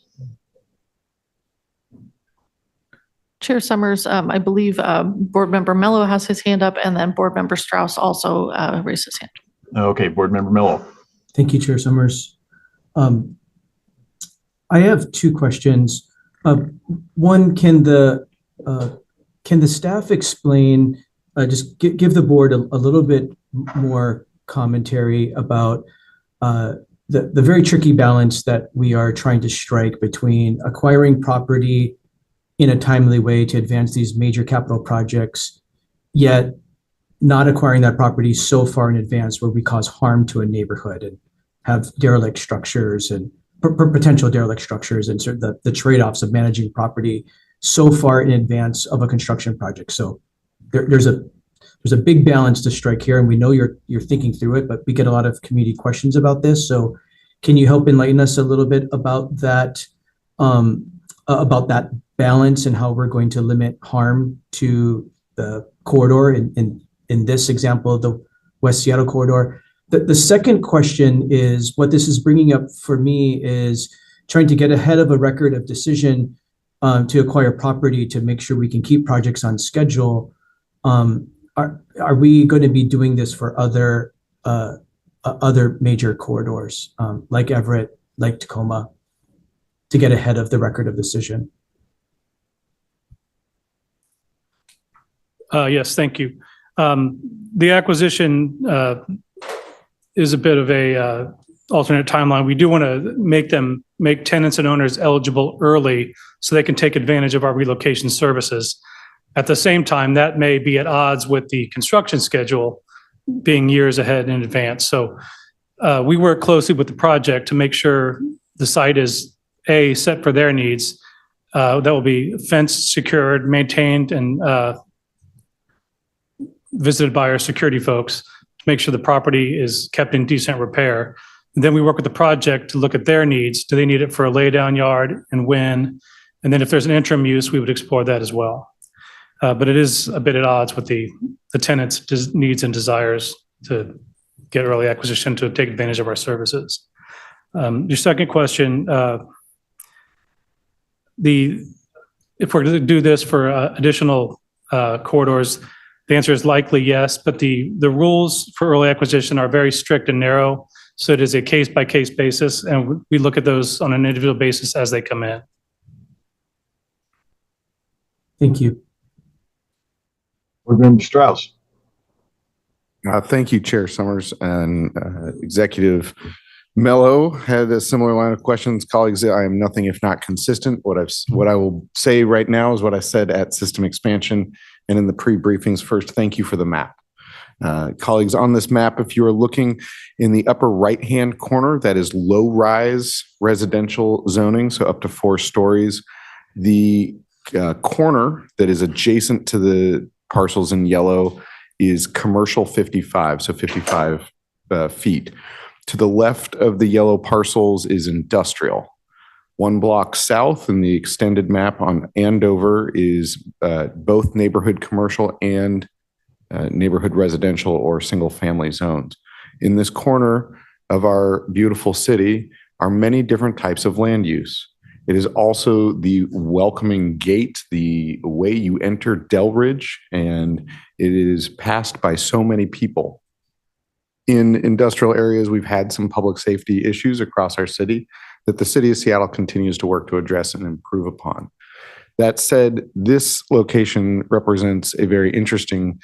Chair Summers, I believe Board Member Mello has his hand up, and then Board Member Strauss also raised his hand. Okay, Board Member Mello. Thank you, Chair Summers. I have two questions. One, can the staff explain, just give the board a little bit more commentary about the very tricky balance that we are trying to strike between acquiring property in a timely way to advance these major capital projects, yet not acquiring that property so far in advance where we cause harm to a neighborhood and have derelict structures and potential derelict structures, and sort of the trade-offs of managing property so far in advance of a construction project. So there's a big balance to strike here, and we know you're thinking through it, but we get a lot of community questions about this. So can you help enlighten us a little bit about that balance and how we're going to limit harm to the corridor in this example of the West Seattle corridor? The second question is, what this is bringing up for me is trying to get ahead of a record of decision to acquire property to make sure we can keep projects on schedule. Are we going to be doing this for other major corridors like Everett, like Tacoma, to get ahead of the record of decision? Yes, thank you. The acquisition is a bit of a alternate timeline. We do want to make tenants and owners eligible early so they can take advantage of our relocation services. At the same time, that may be at odds with the construction schedule being years ahead in advance. So we work closely with the project to make sure the site is set for their needs. That will be fenced, secured, maintained, and visited by our security folks to make sure the property is kept in decent repair. And then we work with the project to look at their needs. Do they need it for a laydown yard, and when? And then if there's an interim use, we would explore that as well. But it is a bit at odds with the tenant's needs and desires to get early acquisition to take advantage of our services. Your second question, if we're going to do this for additional corridors, the answer is likely yes, but the rules for early acquisition are very strict and narrow. So it is a case-by-case basis, and we look at those on an individual basis as they come in. Thank you. Board Member Strauss. Thank you, Chair Summers and Executive Mello had a similar line of questions. Colleagues, I am nothing if not consistent. What I will say right now is what I said at system expansion and in the pre-briefings. First, thank you for the map. Colleagues, on this map, if you are looking in the upper right-hand corner, that is low-rise residential zoning, so up to 4 stories. The corner that is adjacent to the parcels in yellow is commercial 55, so 55 feet. To the left of the yellow parcels is industrial. 1 block south in the extended map on Andover is both neighborhood commercial and neighborhood residential or single family zones. In this corner of our beautiful city are many different types of land use. It is also the welcoming gate, the way you enter Delridge, and it is passed by so many people. In industrial areas, we've had some public safety issues across our city that the city of Seattle continues to work to address and improve upon. That said, this location represents a very interesting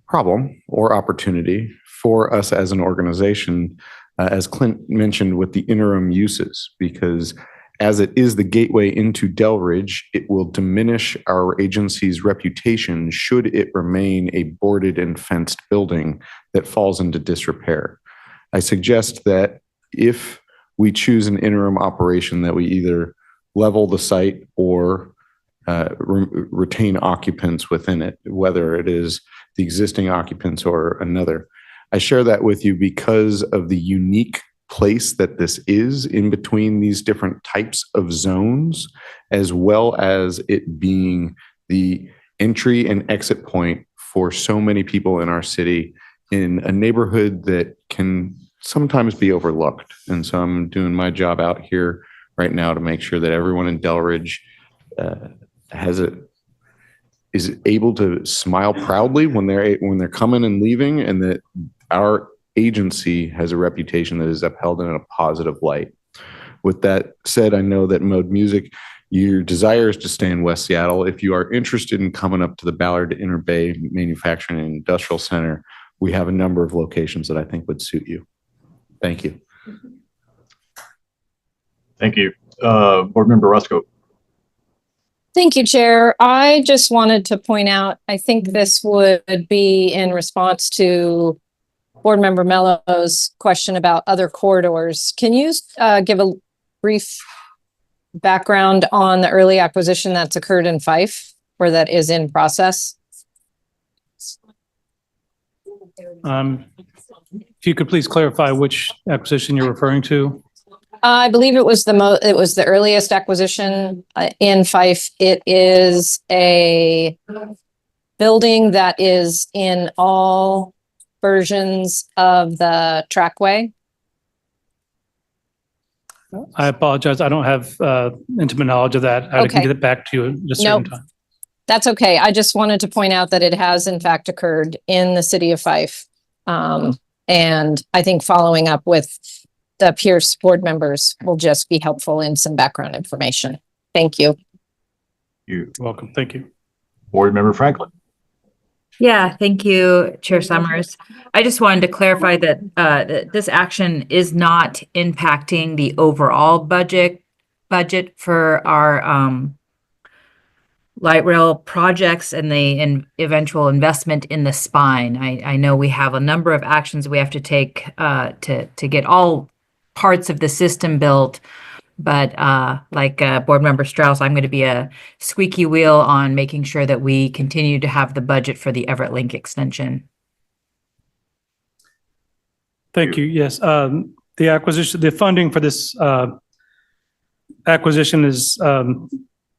problem or opportunity for us as an organization, as Clint mentioned, with the interim uses, because as it is the gateway into Delridge, it will diminish our agency's reputation should it remain a boarded and fenced building that falls into disrepair. I suggest that if we choose an interim operation, that we either level the site or retain occupants within it, whether it is the existing occupants or another. I share that with you because of the unique place that this is in between these different types of zones, as well as it being the entry and exit point for so many people in our city in a neighborhood that can sometimes be overlooked. And so I'm doing my job out here right now to make sure that everyone in Delridge is able to smile proudly when they're coming and leaving, and that our agency has a reputation that is upheld in a positive light. With that said, I know that Mode Music, your desire is to stay in West Seattle. If you are interested in coming up to the Ballard Inner Bay Manufacturing and Industrial Center, we have a number of locations that I think would suit you. Thank you. Thank you. Board Member Rusko. Thank you, Chair. I just wanted to point out, I think this would be in response to Board Member Mello's question about other corridors. Can you give a brief background on the early acquisition that's occurred in Fife, or that is in process? If you could please clarify which acquisition you're referring to. I believe it was the earliest acquisition in Fife. It is a building that is in all versions of the trackway. I apologize. I don't have intimate knowledge of that. I can get it back to you at a certain Nope. time. That's okay. I just wanted to point out that it has in fact occurred in the city of Fife. And I think following up with the Pierce board members will just be helpful in some background information. Thank you. You're welcome. Thank you. Board Member Franklin. Yeah, thank you, Chair Summers. I just wanted to clarify that this action is not impacting the overall budget for our light rail projects and the eventual investment in the spine. I know we have a number of actions we have to take to get all parts of the system built. But like Board Member Strauss, I'm going to be a squeaky wheel on making sure that we continue to have the budget for the Everett Link extension. Thank you. Yes, the funding for this acquisition is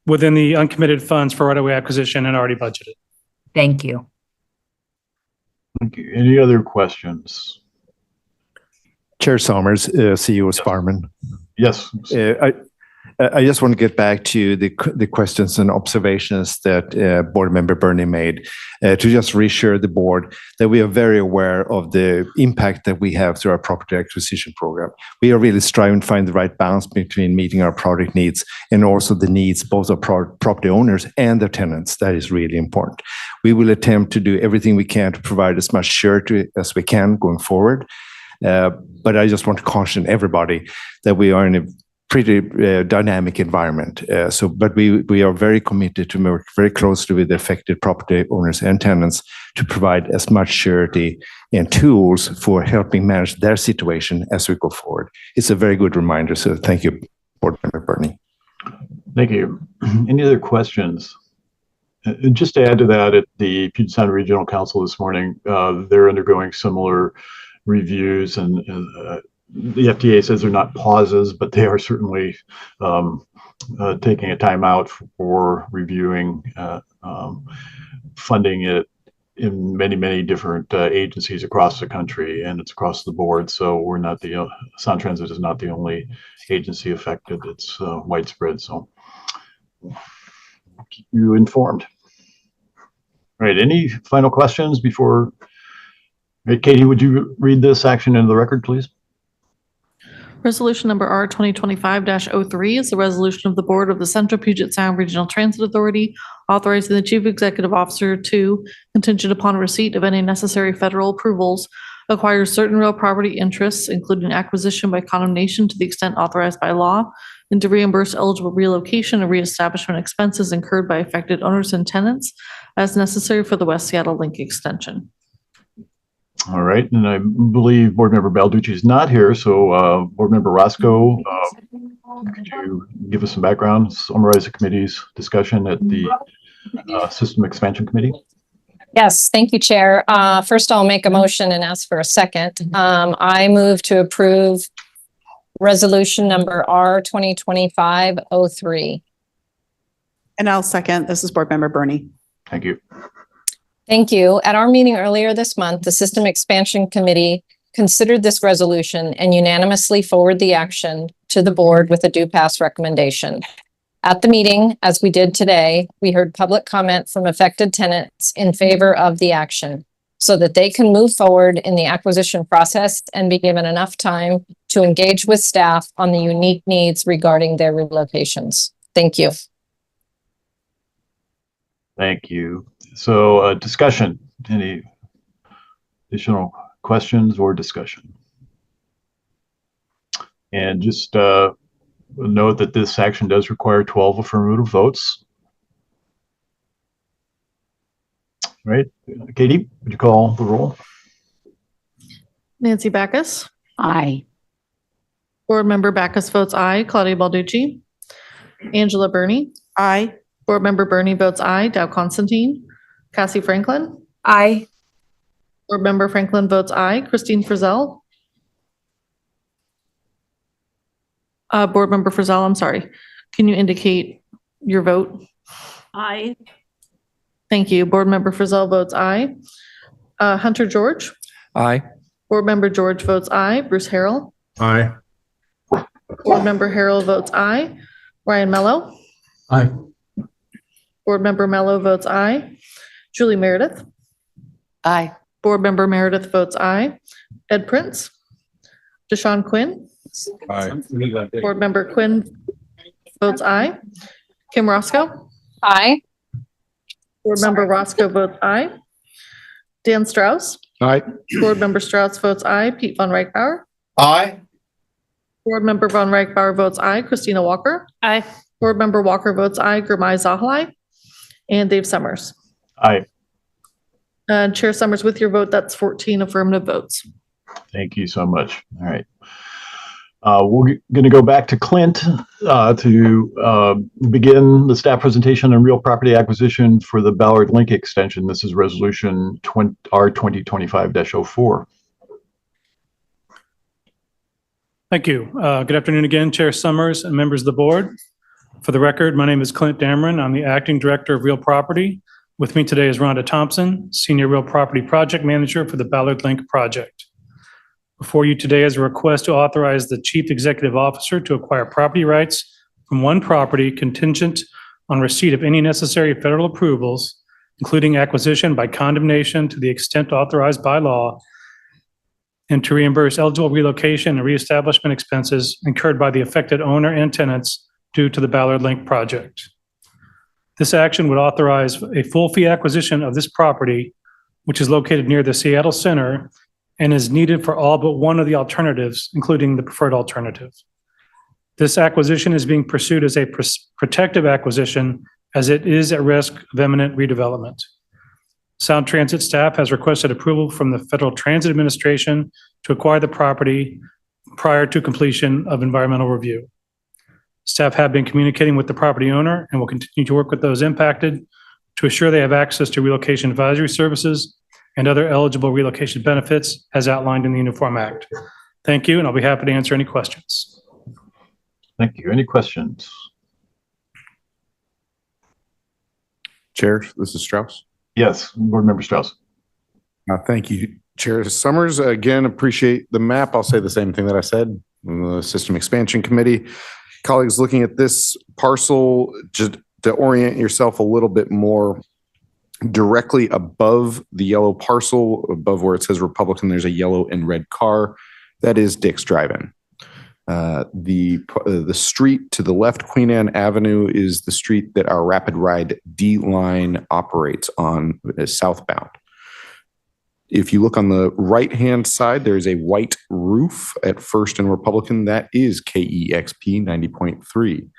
within the uncommitted funds for right-of-way acquisition and already budgeted. Thank you. Thank you. Any other questions? Chair Summers, CEO Sparman. Yes. I just want to get back to the questions and observations that Board Member Bernie made to just reassure the board that we are very aware of the impact that we have through our property acquisition program. We are really striving to find the right balance between meeting our project needs and also the needs both of property owners and their tenants. That is really important. We will attempt to do everything we can to provide as much surety as we can going forward. But I just want to caution everybody that we are in a pretty dynamic environment. But we are very committed to work very closely with the affected property owners and tenants to provide as much surety and tools for helping manage their situation as we go forward. It's a very good reminder. So thank you, Board Member Bernie. Thank you. Any other questions? Just to add to that, at the Puget Sound Regional Council this morning, they're undergoing similar reviews, and the FTA says they're not pauses, but they are certainly taking a time out for reviewing funding it in many, many different agencies across the country, and it's across the board. So we're not Sound Transit is not the only agency affected. It's widespread. So keep you informed. All right. Any final questions before? Right, Katie, would you read this action into the record, please? Resolution number R 2025-03 is the resolution of the Board of the Central Puget Sound Regional Transit Authority authorizing the Chief Executive Officer to, contingent upon receipt of any necessary federal approvals, acquire certain real property interests, including acquisition by condemnation to the extent authorized by law, and to reimburse eligible relocation and reestablishment expenses incurred by affected owners and tenants as necessary for the West Seattle Link extension. All right, and I believe Board Member Balducci is not here, so Board Member Roscoe, could you give us some background, summarize the committee's discussion at the System Expansion Committee? Yes, thank you, Chair. First, I'll make a motion and ask for a second. I move to approve resolution number R 2025-03. And I'll second. This is Board Member Bernie. Thank you. Thank you. At our meeting earlier this month, the System Expansion Committee considered this resolution and unanimously forwarded the action to the board with a due pass recommendation. At the meeting, as we did today, we heard public comment from affected tenants in favor of the action so that they can move forward in the acquisition process and be given enough time to engage with staff on the unique needs regarding their relocations. Thank you. Thank you. So discussion, any additional questions or discussion? And just note that this action does require 12 affirmative votes. All right, Katie, would you call the roll? Nancy Backus. Aye. Board Member Backus votes aye. Claudia Balducci. Angela Bernie. Aye. Board Member Bernie votes aye. Dow Constantine. Cassie Franklin. Aye. Board Member Franklin votes aye. Christine Frizzell. Board Member Frizzell, I'm sorry. Can you indicate your vote? Aye. Thank you. Board Member Frizzell votes aye. Hunter George. Aye. Board Member George votes aye. Bruce Harrell. Aye. Board Member Harrell votes aye. Ryan Mello. Aye. Board Member Mello votes aye. Julie Meredith. Aye. Board Member Meredith votes aye. Ed Prince. Deshaun Quinn. Aye. Board Member Quinn votes aye. Kim Roscoe. Aye. Board Member Roscoe votes aye. Dan Strauss. Aye. Board Member Strauss votes aye. Pete Von Reichbauer. Aye. Board Member Von Reichbauer votes aye. Christina Walker. Aye. Board Member Walker votes aye. Gurmai Zahalai. And Dave Summers. Aye. Chair Summers, with your vote, that's 14 affirmative votes. Thank you so much. All right. We're going to go back to Clint to begin the staff presentation on real property acquisition for the Ballard Link extension. This is resolution R 2025-04. Thank you. Good afternoon again, Chair Summers and members of the board. For the record, my name is Clint Dameron. I'm the Acting Director of Real Property. With me today is Rhonda Thompson, Senior Real Property Project Manager for the Ballard Link project. Before you today is a request to authorize the Chief Executive Officer to acquire property rights from one property contingent on receipt of any necessary federal approvals, including acquisition by condemnation to the extent authorized by law, and to reimburse eligible relocation and reestablishment expenses incurred by the affected owner and tenants due to the Ballard Link project. This action would authorize a full fee acquisition of this property, which is located near the Seattle Center and is needed for all but one of the alternatives, including the preferred alternative. This acquisition is being pursued as a protective acquisition as it is at risk of imminent redevelopment. Sound Transit staff has requested approval from the Federal Transit Administration to acquire the property prior to completion of environmental review. Staff have been communicating with the property owner and will continue to work with those impacted to assure they have access to relocation advisory services and other eligible relocation benefits as outlined in the Uniform Act. Thank you, and I'll be happy to answer any questions. Thank you. Any questions? Chair, this is Strauss. Yes, Board Member Strauss. Thank you, Chair Summers. Again, appreciate the map. I'll say the same thing that I said in the System Expansion Committee. Colleagues, looking at this parcel, just to orient yourself a little bit more, directly above the yellow parcel, above where it says Republican, there's a yellow and red car. That is Dick's Drive-In. The street to the left, Queen Anne Avenue, is the street that our Rapid Ride D line operates on southbound. If you look on the right-hand side, there's a white roof at First and Republican. That is KEXP 90.3.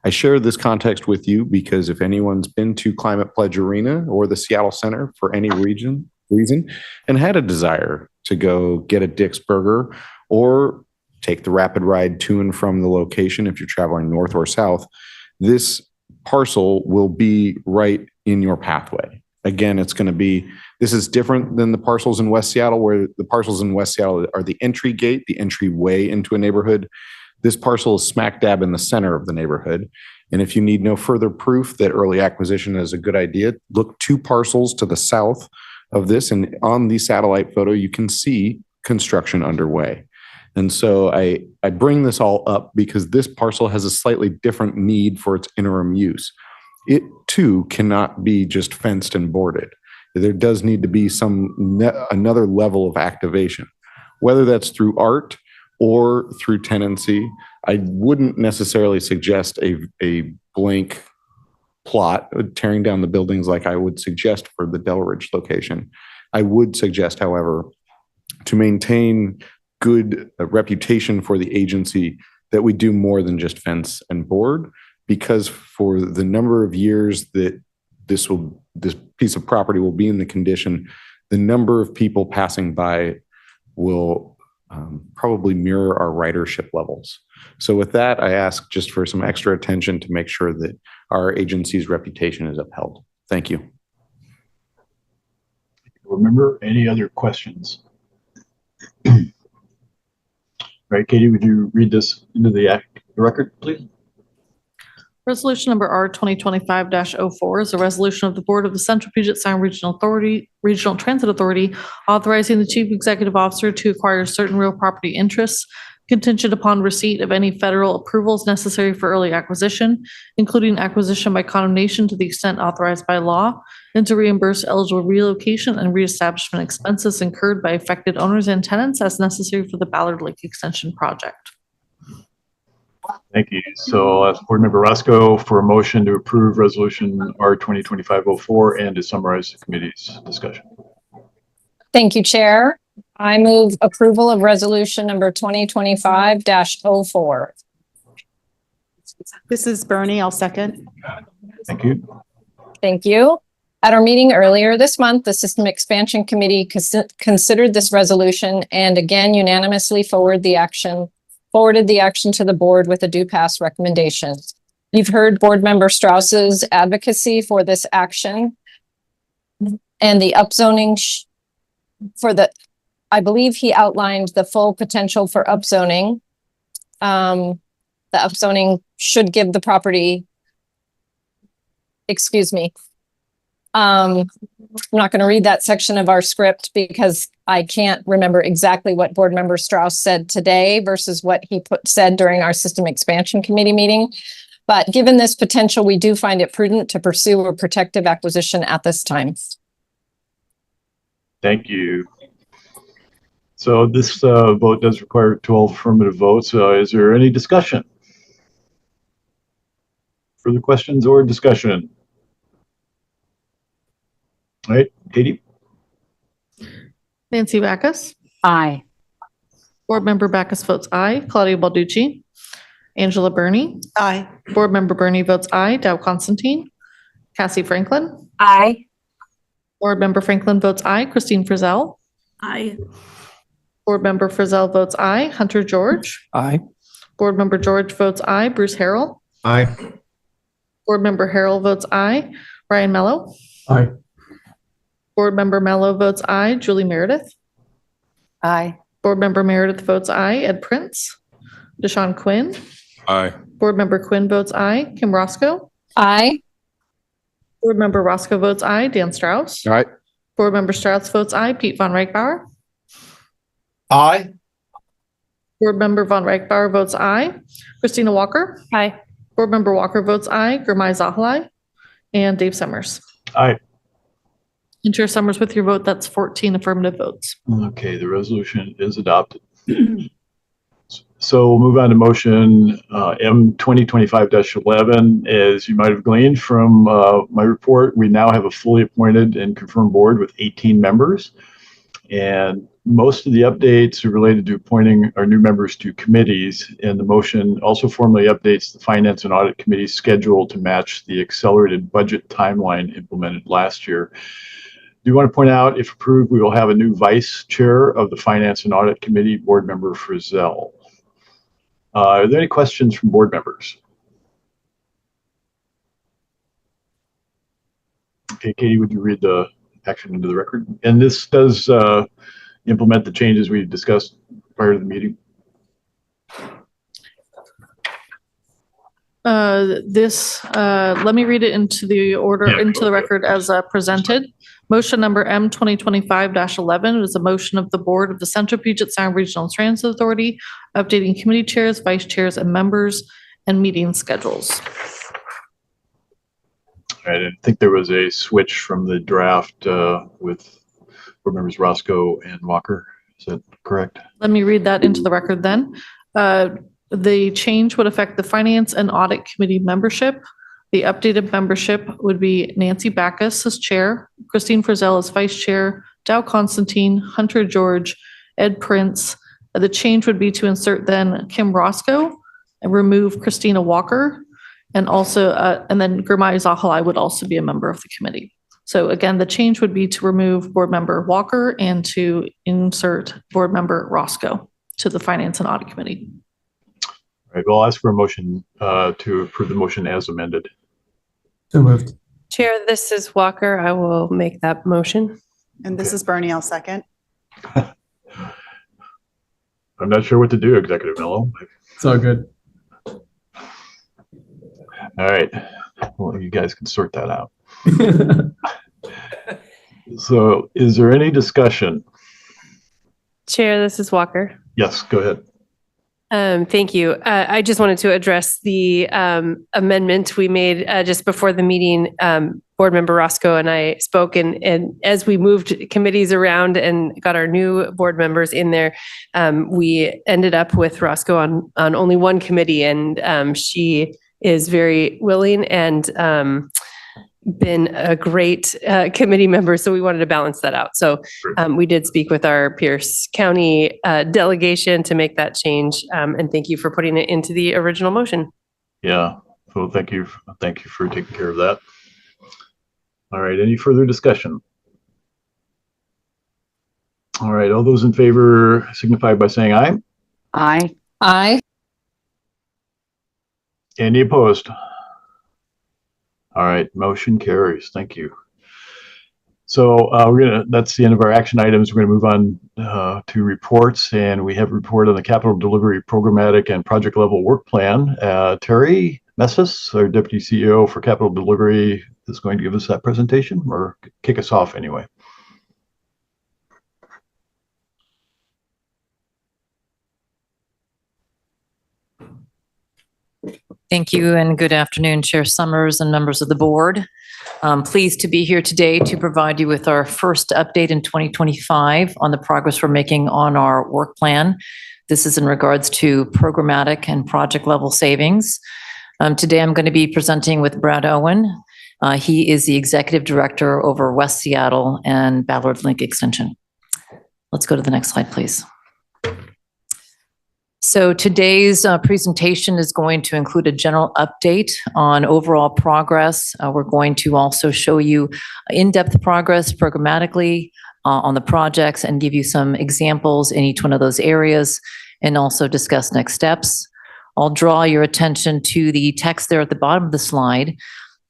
I share this context with you because if anyone's been to Climate Pledge Arena or the Seattle Center for any reason and had a desire to go get a Dick's Burger or take the rapid ride to and from the location if you're traveling north or south, this parcel will be right in your pathway. Again, this is different than the parcels in West Seattle, where the parcels in West Seattle are the entry gate, the entryway into a neighborhood. This parcel is smack dab in the center of the neighborhood. And if you need no further proof that early acquisition is a good idea, look 2 parcels to the south of this. And on the satellite photo, you can see construction underway. And so I bring this all up because this parcel has a slightly different need for its interim use. It too cannot be just fenced and boarded. There does need to be another level of activation, whether that's through art or through tenancy. I wouldn't necessarily suggest a blank plot tearing down the buildings like I would suggest for the Delridge location. I would suggest, however, to maintain good reputation for the agency, that we do more than just fence and board, because for the number of years that this piece of property will be in the condition, the number of people passing by will probably mirror our ridership levels. So with that, I ask just for some extra attention to make sure that our agency's reputation is upheld. Thank you. Remember, any other questions? All right, Katie, would you read this into the record, please? Resolution number R 2025-04 is a resolution of the Board of the Central Puget Sound Regional Transit Authority authorizing the Chief Executive Officer to acquire certain real property interests contingent upon receipt of any federal approvals necessary for early acquisition, including acquisition by condemnation to the extent authorized by law, and to reimburse eligible relocation and reestablishment expenses incurred by affected owners and tenants as necessary for the Ballard Lake Extension project. Thank you. So I'll ask Board Member Roscoe for a motion to approve Resolution R 2025-04 and to summarize the committee's discussion. Thank you, Chair. I move approval of resolution number 2025-04. This is Bernie. I'll second. Thank you. Thank you. At our meeting earlier this month, the System Expansion Committee considered this resolution and again unanimously forwarded the action to the board with a do pass recommendation. You've heard Board Member Strauss's advocacy for this action and the upzoning I believe he outlined the full potential for upzoning. The upzoning should give the property, excuse me. I'm not going to read that section of our script because I can't remember exactly what Board Member Strauss said today versus what he said during our System Expansion Committee meeting. But given this potential, we do find it prudent to pursue a protective acquisition at this time. Thank you. So this vote does require 12 affirmative votes. Is there any discussion? Further questions or discussion? All right, Katie? Nancy Backus. Aye. Board Member Backus votes aye. Claudia Balducci. Angela Burney. Aye. Board Member Burney votes aye. Dow Constantine. Cassie Franklin. Aye. Board Member Franklin votes aye. Christine Frizzell. Aye. Board Member Frizzell votes aye. Hunter George. Aye. Board Member George votes aye. Bruce Harrell. Aye. Board Member Harrell votes aye. Ryan Mello. Aye. Board Member Mello votes aye. Julie Meredith. Aye. Board Member Meredith votes aye. Ed Prince. Deshaun Quinn. Aye. Board Member Quinn votes aye. Kim Roscoe. Aye. Board Member Roscoe votes aye. Dan Strauss. All right. Board Member Strauss votes aye. Pete Von Reichbauer. Aye. Board Member Von Reichbauer votes aye. Christina Walker. Aye. Board Member Walker votes aye. Gurmai Zahali. And Dave Summers. Aye. And Chair Summers, with your vote, that's 14 affirmative votes. Okay, the resolution is adopted. So we'll move on to motion M 2025-11. As you might have gleaned from my report, we now have a fully appointed and confirmed board with 18 members. And most of the updates are related to appointing our new members to committees. And the motion also formally updates the Finance and Audit Committee schedule to match the accelerated budget timeline implemented last year. Do you want to point out, if approved, we will have a new vice chair of the Finance and Audit Committee, Board Member Frizzell. Are there any questions from board members? Okay, Katie, would you read the action into the record? And this does implement the changes we discussed prior to the meeting. Let me read it into the order, Yeah, into the record as presented. Motion number M 2025-11 is a motion of the Board of the Central Puget Sound Regional Transit Authority, updating committee chairs, vice chairs, and members, and meeting schedules. I didn't think there was a switch from the draft with board members Roscoe and Walker. Is that correct? Let me read that into the record then. The change would affect the Finance and Audit Committee membership. The updated membership would be Nancy Backus as chair, Christine Frizzell as vice chair, Dow Constantine, Hunter George, Ed Prince. The change would be to insert then Kim Roscoe and remove Christina Walker. And also, and then Gurmai Zahali would also be a member of the committee. So again, the change would be to remove board member Walker and to insert board member Roscoe to the Finance and Audit Committee. All right, well, I'll ask for a motion to approve the motion as amended. So moved. Chair, this is Walker. I will make that motion. And this is Bernie. I'll second. I'm not sure what to do, Executive Mello. It's all good. All right, well, you guys can sort that out. So is there any discussion? Chair, this is Walker. Yes, go ahead. Thank you. I just wanted to address the amendment we made just before the meeting. Board Member Roscoe and I spoke, and as we moved committees around and got our new board members in there, we ended up with Roscoe on only one committee, and she is very willing and been a great committee member, so we wanted to balance that out. So we did speak with our Pierce County delegation to make that change, and thank you for putting it into the original motion. Yeah, so thank you for taking care of that. All right, any further discussion? All right, all those in favor signify by saying aye. Aye. Aye. Any opposed? All right, motion carries. Thank you. So that's the end of our action items. We're gonna move on to reports, and we have a report on the capital delivery programmatic and project level work plan. Terry Messis, our Deputy CEO for Capital Delivery, is going to give us that presentation, or kick us off anyway. Thank you and good afternoon, Chair Summers and members of the board. I'm pleased to be here today to provide you with our first update in 2025 on the progress we're making on our work plan. This is in regards to programmatic and project level savings. Today, I'm going to be presenting with Brad Owen. He is the Executive Director over West Seattle and Ballard Link Extension. Let's go to the next slide, please. So today's presentation is going to include a general update on overall progress. We're going to also show you in-depth progress programmatically on the projects and give you some examples in each one of those areas and also discuss next steps. I'll draw your attention to the text there at the bottom of the slide.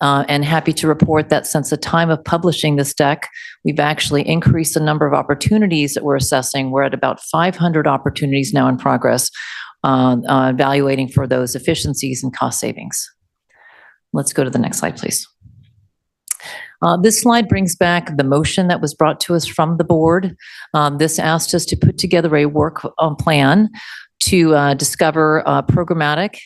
And happy to report that since the time of publishing this deck, we've actually increased the number of opportunities that we're assessing. We're at about 500 opportunities now in progress, evaluating for those efficiencies and cost savings. Let's go to the next slide, please. This slide brings back the motion that was brought to us from the board. This asked us to put together a work plan to discover programmatic,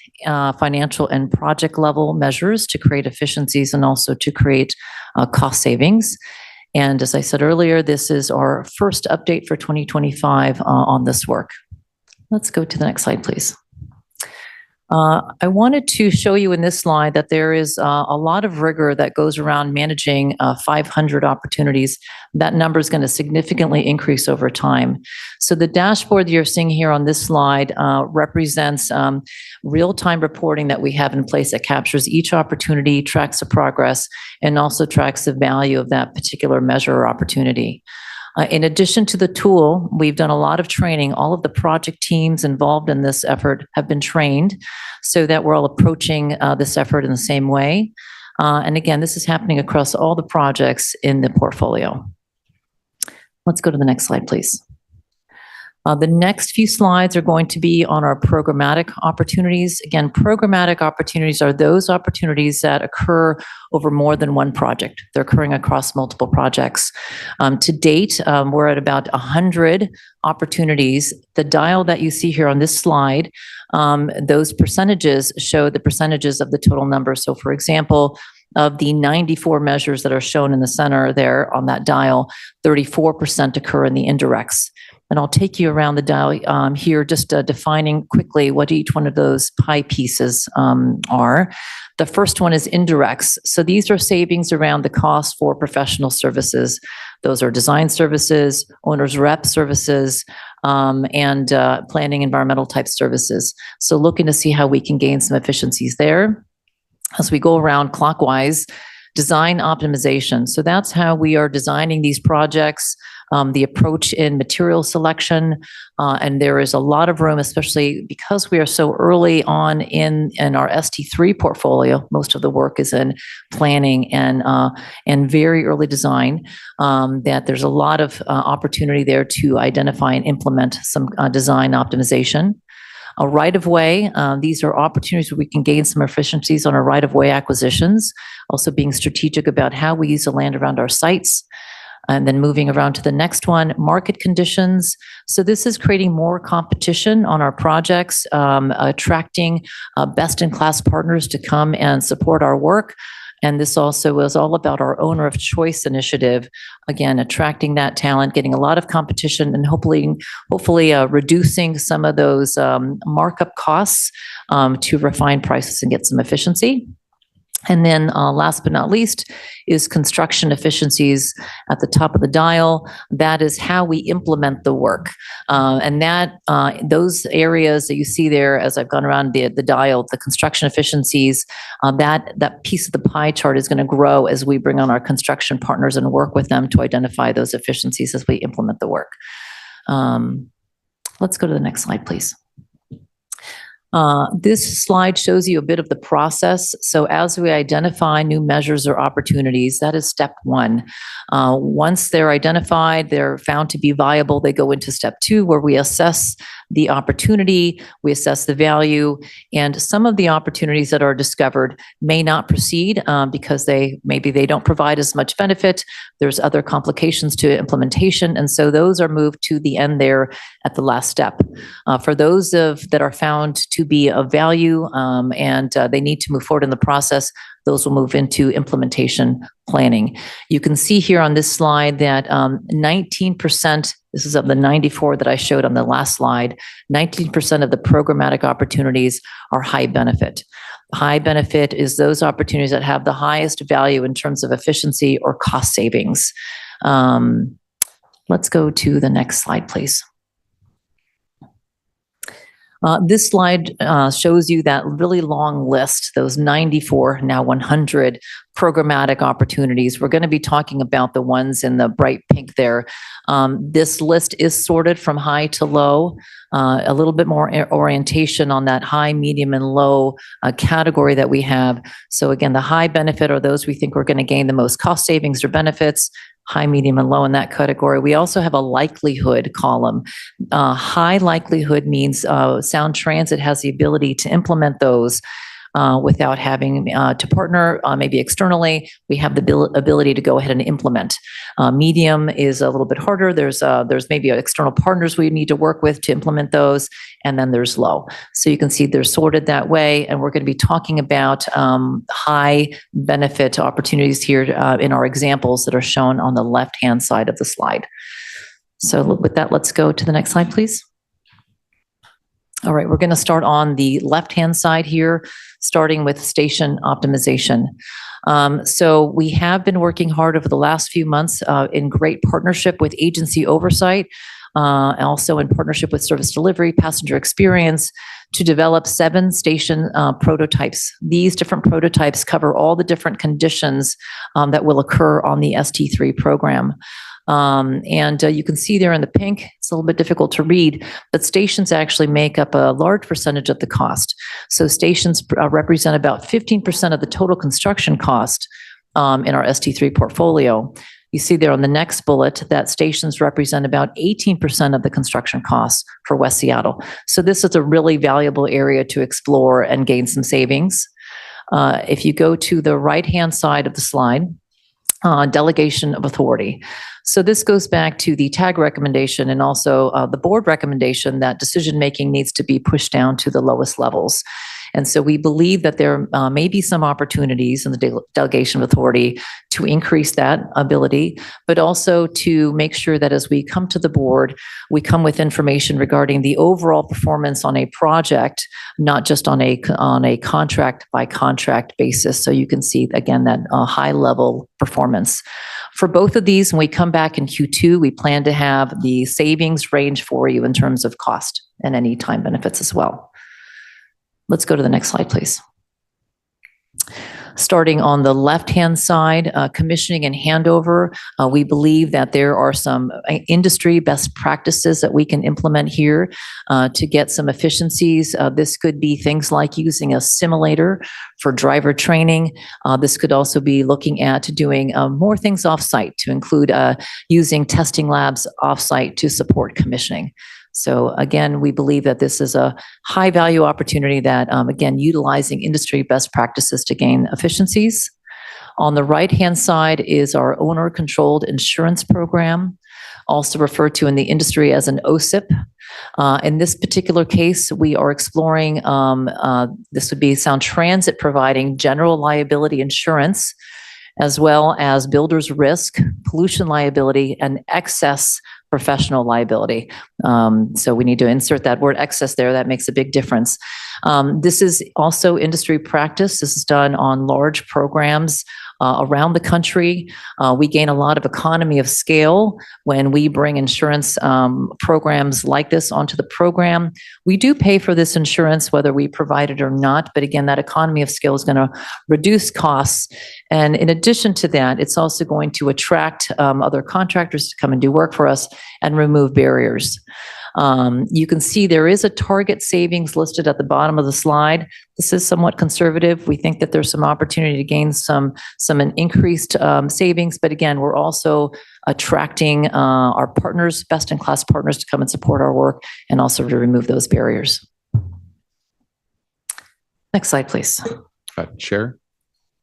financial, and project level measures to create efficiencies and also to create cost savings. And as I said earlier, this is our first update for 2025 on this work. Let's go to the next slide, please. I wanted to show you in this slide that there is a lot of rigor that goes around managing 500 opportunities. That number is going to significantly increase over time. So the dashboard you're seeing here on this slide represents real-time reporting that we have in place that captures each opportunity, tracks the progress, and also tracks the value of that particular measure or opportunity. In addition to the tool, we've done a lot of training. All of the project teams involved in this effort have been trained so that we're all approaching this effort in the same way. And again, this is happening across all the projects in the portfolio. Let's go to the next slide, please. The next few slides are going to be on our programmatic opportunities. Again, programmatic opportunities are those opportunities that occur over more than one project. They're occurring across multiple projects. To date, we're at about 100 opportunities. The dial that you see here on this slide, those percentages show the percentages of the total number. So for example, of the 94 measures that are shown in the center there on that dial, 34% occur in the indirects. And I'll take you around the dial here, just defining quickly what each one of those pie pieces are. The first one is indirects. So these are savings around the cost for professional services. Those are design services, owner's rep services, and planning environmental type services. So looking to see how we can gain some efficiencies there. As we go around clockwise, design optimization. So that's how we are designing these projects. The approach in material selection, and there is a lot of room, especially because we are so early on in our ST3 portfolio. Most of the work is in planning and very early design, that there's a lot of opportunity there to identify and implement some design optimization. A right-of-way, these are opportunities where we can gain some efficiencies on our right-of-way acquisitions, also being strategic about how we use the land around our sites. And then moving around to the next one, market conditions. So this is creating more competition on our projects, attracting best-in-class partners to come and support our work. And this also is all about our owner of choice initiative. Again, attracting that talent, getting a lot of competition, and hopefully reducing some of those markup costs to refine prices and get some efficiency. And then last but not least is construction efficiencies at the top of the dial. That is how we implement the work. And that those areas that you see there as I've gone around the dial, the construction efficiencies, that piece of the pie chart is going to grow as we bring on our construction partners and work with them to identify those efficiencies as we implement the work. Let's go to the next slide, please. This slide shows you a bit of the process. So as we identify new measures or opportunities, that is step one. Once they're identified, they're found to be viable, they go into step two, where we assess the opportunity, we assess the value, and some of the opportunities that are discovered may not proceed because maybe they don't provide as much benefit. There's other complications to implementation, and so those are moved to the end there at the last step. For those that are found to be of value and they need to move forward in the process, those will move into implementation planning. You can see here on this slide that 19%, this is of the 94 that I showed on the last slide, 19% of the programmatic opportunities are high benefit. High benefit is those opportunities that have the highest value in terms of efficiency or cost savings. Let's go to the next slide, please. This slide shows you that really long list, those 94, now 100 programmatic opportunities. We're going to be talking about the ones in the bright pink there. This list is sorted from high to low, a little bit more orientation on that high, medium, and low category that we have. So again, the high benefit are those we think we're going to gain the most cost savings or benefits. High, medium, and low in that category. We also have a likelihood column. High likelihood means Sound Transit has the ability to implement those without having to partner maybe externally. We have the ability to go ahead and implement. Medium is a little bit harder. There's maybe external partners we need to work with to implement those. And then there's low. So you can see they're sorted that way. And we're going to be talking about high benefit opportunities here in our examples that are shown on the left-hand side of the slide. So with that, let's go to the next slide, please. All right, we're going to start on the left-hand side here, starting with station optimization. So we have been working hard over the last few months in great partnership with agency oversight, also in partnership with service delivery, passenger experience, to develop 7 station prototypes. These different prototypes cover all the different conditions that will occur on the ST3 program. You can see there in the pink, it's a little bit difficult to read, but stations actually make up a large percentage of the cost. So stations represent about 15% of the total construction cost in our ST3 portfolio. You see there on the next bullet that stations represent about 18% of the construction costs for West Seattle. So this is a really valuable area to explore and gain some savings. If you go to the right-hand side of the slide, delegation of authority. So this goes back to the TAG recommendation and also the board recommendation that decision-making needs to be pushed down to the lowest levels. And so we believe that there may be some opportunities in the delegation of authority to increase that ability, but also to make sure that as we come to the board, we come with information regarding the overall performance on a project, not just on a contract by contract basis. So you can see again that high level performance. For both of these, when we come back in Q2, we plan to have the savings range for you in terms of cost and any time benefits as well. Let's go to the next slide, please. Starting on the left-hand side, commissioning and handover, we believe that there are some industry best practices that we can implement here to get some efficiencies. This could be things like using a simulator for driver training. This could also be looking at doing more things offsite to include using testing labs offsite to support commissioning. So again, we believe that this is a high value opportunity that, again, utilizing industry best practices to gain efficiencies. On the right-hand side is our owner-controlled insurance program, also referred to in the industry as an OSIP. In this particular case, we are exploring, this would be Sound Transit providing general liability insurance, as well as builder's risk, pollution liability, and excess professional liability. So we need to insert that word excess there. That makes a big difference. This is also industry practice. This is done on large programs around the country. We gain a lot of economy of scale when we bring insurance programs like this onto the program. We do pay for this insurance whether we provide it or not, but again, that economy of scale is going to reduce costs. And in addition to that, it's also going to attract other contractors to come and do work for us and remove barriers. You can see there is a target savings listed at the bottom of the slide. This is somewhat conservative. We think that there's some opportunity to gain some increased savings, but again, we're also attracting our partners, best-in-class partners, to come and support our work and also to remove those barriers. Next slide, please. Chair?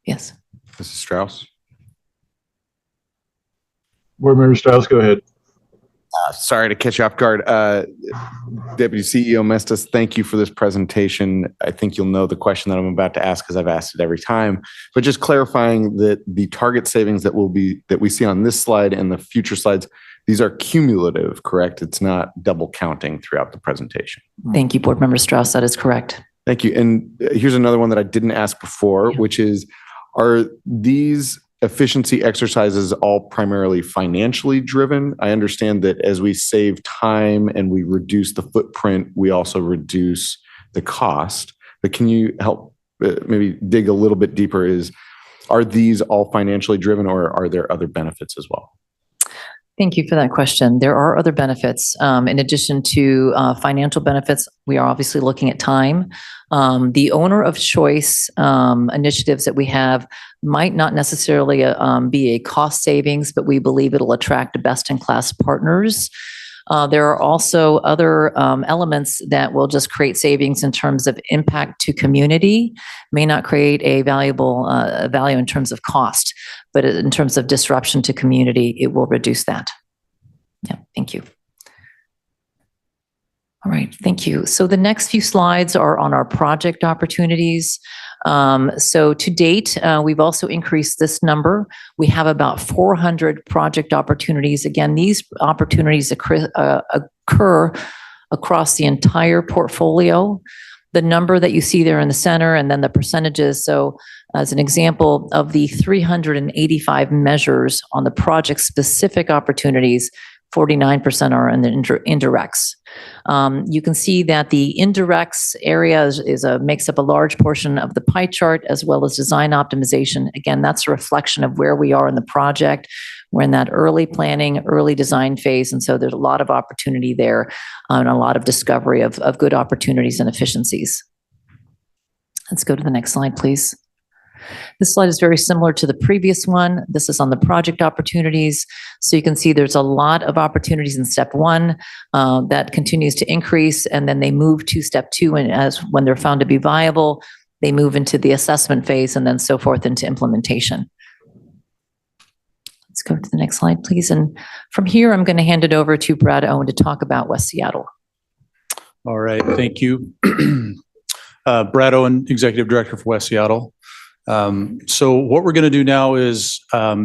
Yes. Mrs. Strauss? Board Member Strauss, go ahead. Sorry to catch you off guard. Deputy CEO Mestis, thank you for this presentation. I think you'll know the question that I'm about to ask because I've asked it every time. But just clarifying that the target savings that we see on this slide and the future slides, these are cumulative, correct? It's not double counting throughout the presentation. Thank you, Board Member Strauss. That is correct. Thank you. And here's another one that I didn't ask before, which is, are these efficiency exercises all primarily financially driven? I understand that as we save time and we reduce the footprint, we also reduce the cost. But can you help maybe dig a little bit deeper? Are these all financially driven, or are there other benefits as well? Thank you for that question. There are other benefits. In addition to financial benefits, we are obviously looking at time. The owner of choice initiatives that we have might not necessarily be a cost savings, but we believe it'll attract best-in-class partners. There are also other elements that will just create savings in terms of impact to community, may not create a valuable value in terms of cost, but in terms of disruption to community, it will reduce that. Yeah, thank you. All right, thank you. So the next few slides are on our project opportunities. So to date, we've also increased this number. We have about 400 project opportunities. Again, these opportunities occur across the entire portfolio. The number that you see there in the center and then the percentages. So as an example of the 385 measures on the project-specific opportunities, 49% are in the indirects. You can see that the indirects area makes up a large portion of the pie chart, as well as design optimization. Again, that's a reflection of where we are in the project. We're in that early planning, early design phase, and so there's a lot of opportunity there and a lot of discovery of good opportunities and efficiencies. Let's go to the next slide, please. This slide is very similar to the previous one. This is on the project opportunities. So you can see there's a lot of opportunities in step one that continues to increase, and then they move to step two, and when they're found to be viable, they move into the assessment phase and then so forth into implementation. Let's go to the next slide, please. And from here, I'm going to hand it over to Brad Owen to talk about West Seattle. All right, thank you. Brad Owen, Executive Director for West Seattle. So what we're going to do now is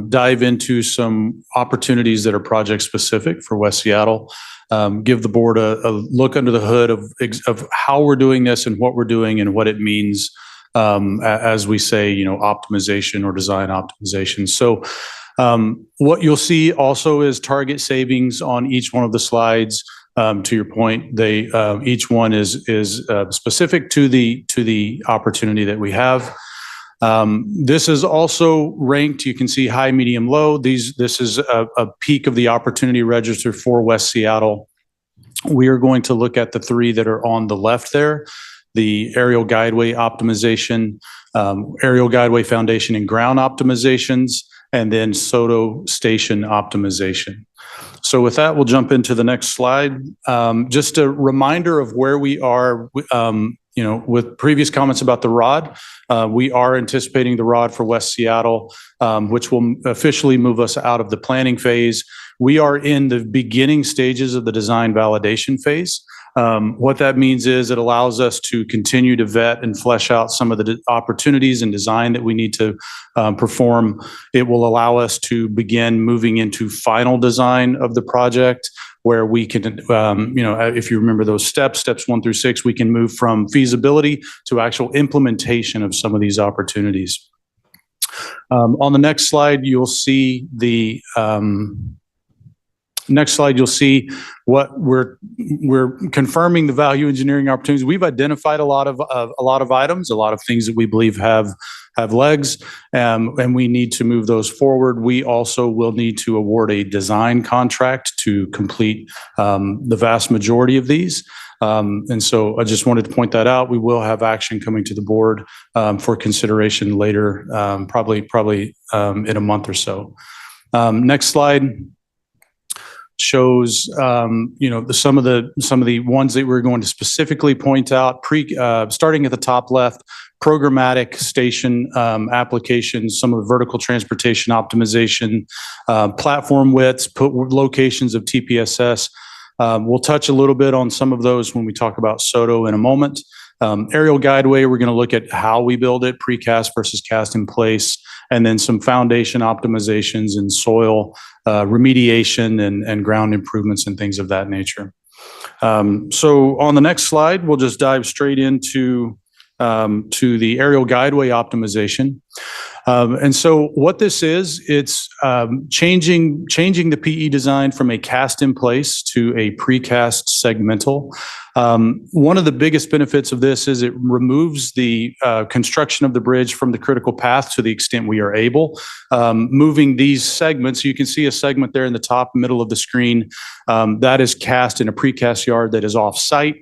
dive into some opportunities that are project specific for West Seattle. Give the board a look under the hood of how we're doing this and what we're doing and what it means as we say, optimization or design optimization. So what you'll see also is target savings on each one of the slides. To your point, they each one is specific to the opportunity that we have. This is also ranked. You can see high, medium, low. This is a peak of the opportunity register for West Seattle. We are going to look at the three that are on the left there: the aerial guideway optimization, aerial guideway foundation and ground optimizations, and then SOTO station optimization. So with that, we'll jump into the next slide. Just a reminder of where we are. With previous comments about the ROD, we are anticipating the ROD for West Seattle, which will officially move us out of the planning phase. We are in the beginning stages of the design validation phase. What that means is it allows us to continue to vet and flesh out some of the opportunities and design that we need to perform. It will allow us to begin moving into final design of the project, where we can, if you remember those steps 1 through 6, we can move from feasibility to actual implementation of some of these opportunities. On the next slide, you'll see what we're confirming the value engineering opportunities. We've identified a lot of items, a lot of things that we believe have legs, and we need to move those forward. We also will need to award a design contract to complete the vast majority of these. And so I just wanted to point that out. We will have action coming to the board for consideration later, probably in a month or so. Next slide shows some of the ones that we're going to specifically point out. Starting at the top left, programmatic station applications, some of the vertical transportation optimization, platform widths, locations of TPSS. We'll touch a little bit on some of those when we talk about SOTO in a moment. Aerial guideway, we're going to look at how we build it, precast versus cast in place, and then some foundation optimizations in soil remediation and ground improvements and things of that nature. So on the next slide, we'll just dive straight into to the aerial guideway optimization. And so what this is, it's changing the PE design from a cast in place to a precast segmental. One of the biggest benefits of this is it removes the construction of the bridge from the critical path to the extent we are able. Moving these segments, you can see a segment there in the top middle of the screen that is cast in a precast yard that is off-site.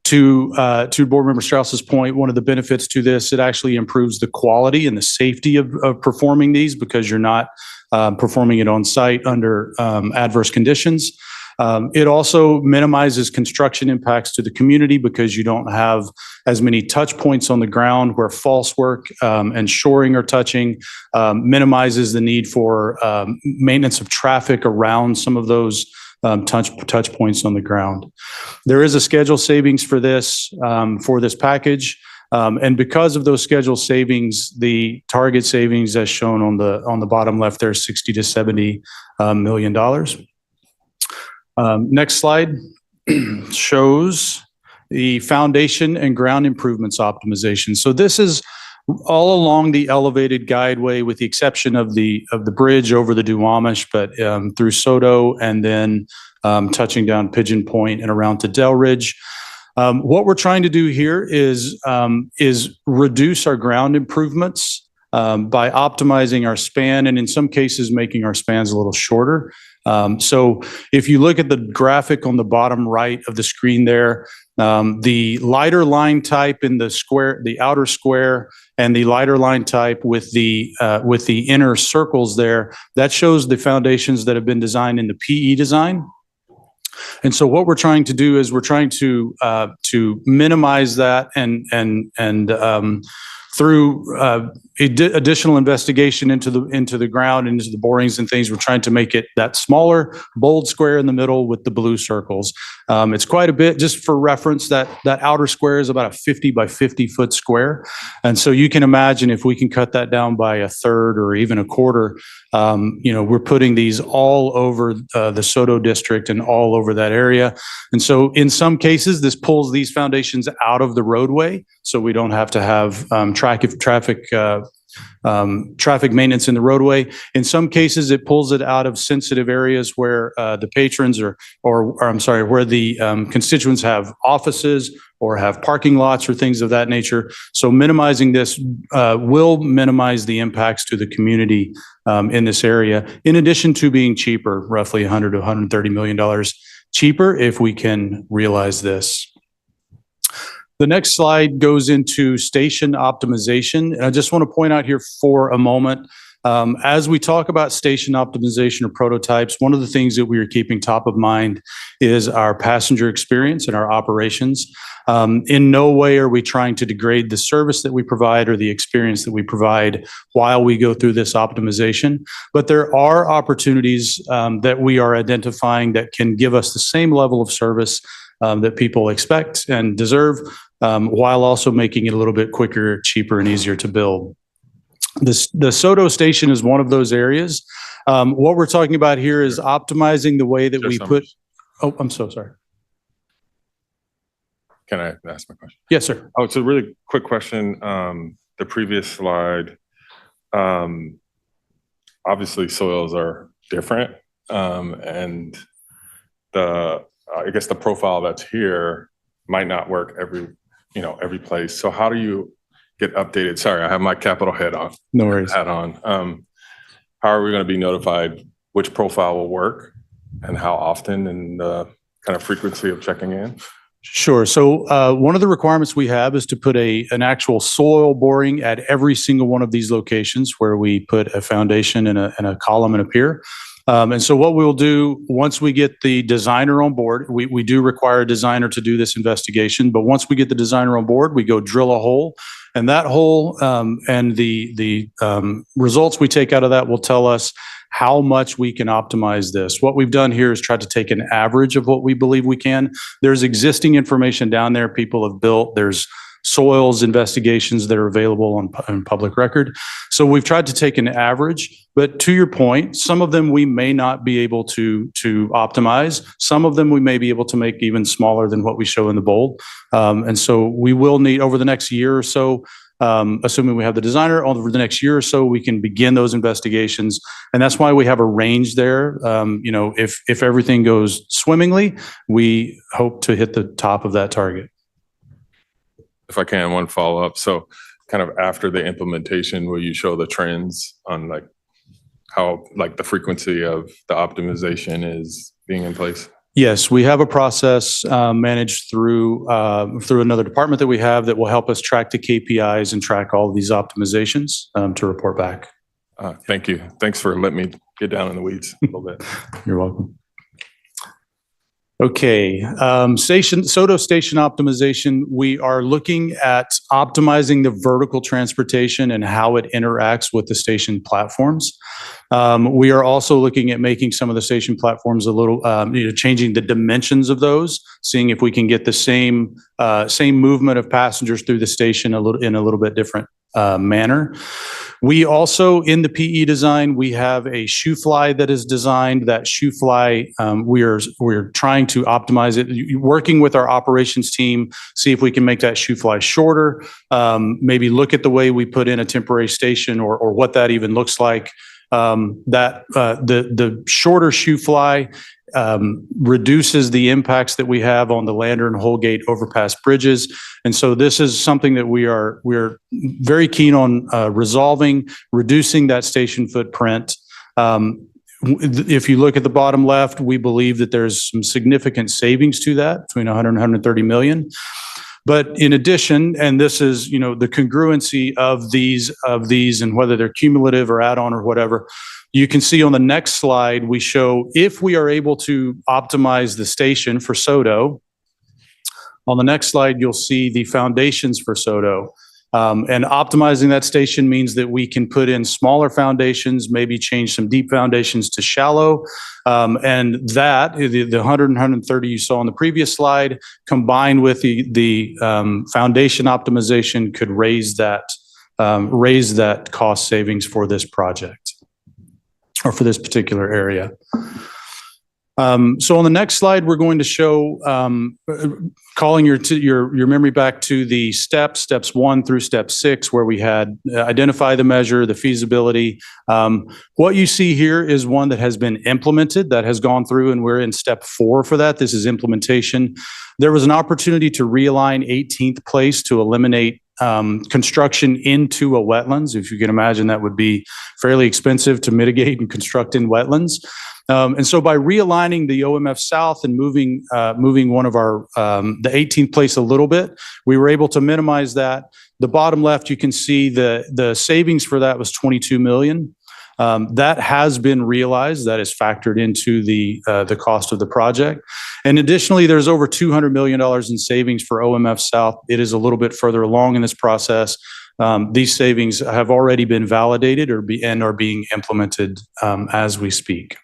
To Board Member Strauss's point, one of the benefits to this, it actually improves the quality and the safety of performing these because you're not performing it on site under adverse conditions. It also minimizes construction impacts to the community because you don't have as many touch points on the ground where false work and shoring are touching, minimizes the need for maintenance of traffic around some of those touch points on the ground. There is a schedule savings for this package. And because of those schedule savings, the target savings as shown on the bottom left there, $60 to $70 million. Next slide shows the foundation and ground improvements optimization. So this is all along the elevated guideway with the exception of the bridge over the Duwamish, but through SOTO and then touching down Pigeon Point and around to Delridge. What we're trying to do here is reduce our ground improvements by optimizing our span and in some cases making our spans a little shorter. So if you look at the graphic on the bottom right of the screen there, the lighter line type in the outer square and the lighter line type with the inner circles there, that shows the foundations that have been designed in the PE design. And so what we're trying to do is we're trying to minimize that and through additional investigation into the ground and into the borings and things, we're trying to make it that smaller, bold square in the middle with the blue circles. It's quite a bit, just for reference, that outer square is about a 50 by 50 foot square. And so you can imagine if we can cut that down by a third or even a quarter, we're putting these all over the SOTO district and all over that area. And so in some cases, this pulls these foundations out of the roadway, so we don't have to have traffic maintenance in the roadway. In some cases, it pulls it out of sensitive areas where the patrons where the constituents have offices or have parking lots or things of that nature. So minimizing this will minimize the impacts to the community in this area, in addition to being cheaper, roughly $100 to $130 million cheaper if we can realize this. The next slide goes into station optimization. And I just want to point out here for a moment, as we talk about station optimization or prototypes, one of the things that we are keeping top of mind is our passenger experience and our operations. In no way are we trying to degrade the service that we provide or the experience that we provide while we go through this optimization. But there are opportunities that we are identifying that can give us the same level of service that people expect and deserve, while also making it a little bit quicker, cheaper, and easier to build. The SOTO station is one of those areas. What we're talking about here is optimizing the way that we put. Oh, I'm so sorry. Can I ask my question? Yes, sir. Oh, it's a really quick question. The previous slide, obviously soils are different, and I guess the profile that's here might not work every place. So how do you get updated? Sorry, I have my Capitol hat on. How are we going to be notified which profile will work and how often and the kind of frequency of checking in? Sure. So one of the requirements we have is to put an actual soil boring at every single one of these locations where we put a foundation and a column and a pier. And so what we'll do, once we get the designer on board, we do require a designer to do this investigation, but once we get the designer on board, we go drill a hole. And that hole and the results we take out of that will tell us how much we can optimize this. What we've done here is try to take an average of what we believe we can. There's existing information down there people have built. There's soils investigations that are available on public record. So we've tried to take an average, but to your point, some of them we may not be able to optimize. Some of them we may be able to make even smaller than what we show in the bold. And so we will need over the next year or so, assuming we have the designer, over the next year or so, we can begin those investigations. And that's why we have a range there. If everything goes swimmingly, we hope to hit the top of that target. If I can, one follow-up. So kind of after the implementation, will you show the trends on like how like the frequency of the optimization is being in place? Yes, we have a process managed through another department that we have that will help us track the KPIs and track all of these optimizations to report back. Thank you. Thanks for letting me get down in the weeds a little bit. You're welcome. Okay, SODO station optimization. We are looking at optimizing the vertical transportation and how it interacts with the station platforms. We are also looking at making some of the station platforms a little, changing the dimensions of those, seeing if we can get the same movement of passengers through the station in a little bit different manner. We also, in the PE design, we have a shoe fly that is designed. That shoe fly, we're trying to optimize it, working with our operations team, see if we can make that shoe fly shorter, maybe look at the way we put in a temporary station or what that even looks like. The shorter shoe fly reduces the impacts that we have on the Lander and Holgate overpass bridges. And so this is something that we're very keen on resolving, reducing that station footprint. If you look at the bottom left, we believe that there's some significant savings to that, between 100 and 130 million. But in addition, and this is, the congruency of these and whether they're cumulative or add-on or whatever, you can see on the next slide, we show if we are able to optimize the station for SODO. On the next slide, you'll see the foundations for SODO. And optimizing that station means that we can put in smaller foundations, maybe change some deep foundations to shallow. And that, the 100 and 130 you saw on the previous slide, combined with the foundation optimization could raise that cost savings for this project or for this particular area. So on the next slide, we're going to show, calling your memory back to the steps 1 through step 6, where we had identify the measure, the feasibility. What you see here is one that has been implemented, that has gone through, and we're in step 4 for that. This is implementation. There was an opportunity to realign 18th Place to eliminate construction into a wetlands. If you can imagine, that would be fairly expensive to mitigate and construct in wetlands. And so by realigning the OMF South and moving one of our, the 18th Place a little bit, we were able to minimize that. The bottom left, you can see the savings for that was 22 million. That has been realized. That is factored into the cost of the project. And additionally, there's over $200 million in savings for OMF South. It is a little bit further along in this process. These savings have already been validated and are being implemented as we speak.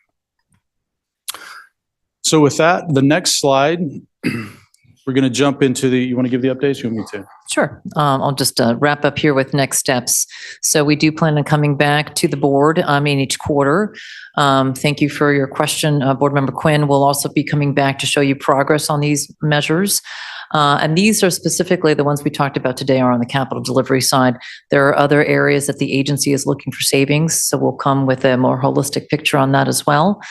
So with that, the next slide, we're going to jump into you want to give the updates? You want me to? Sure. I'll just wrap up here with next steps. So we do plan on coming back to the board in each quarter. Thank you for your question, Board Member Quinn. We'll also be coming back to show you progress on these measures. And these are specifically the ones we talked about today are on the capital delivery side. There are other areas that the agency is looking for savings. So we'll come with a more holistic picture on that as well.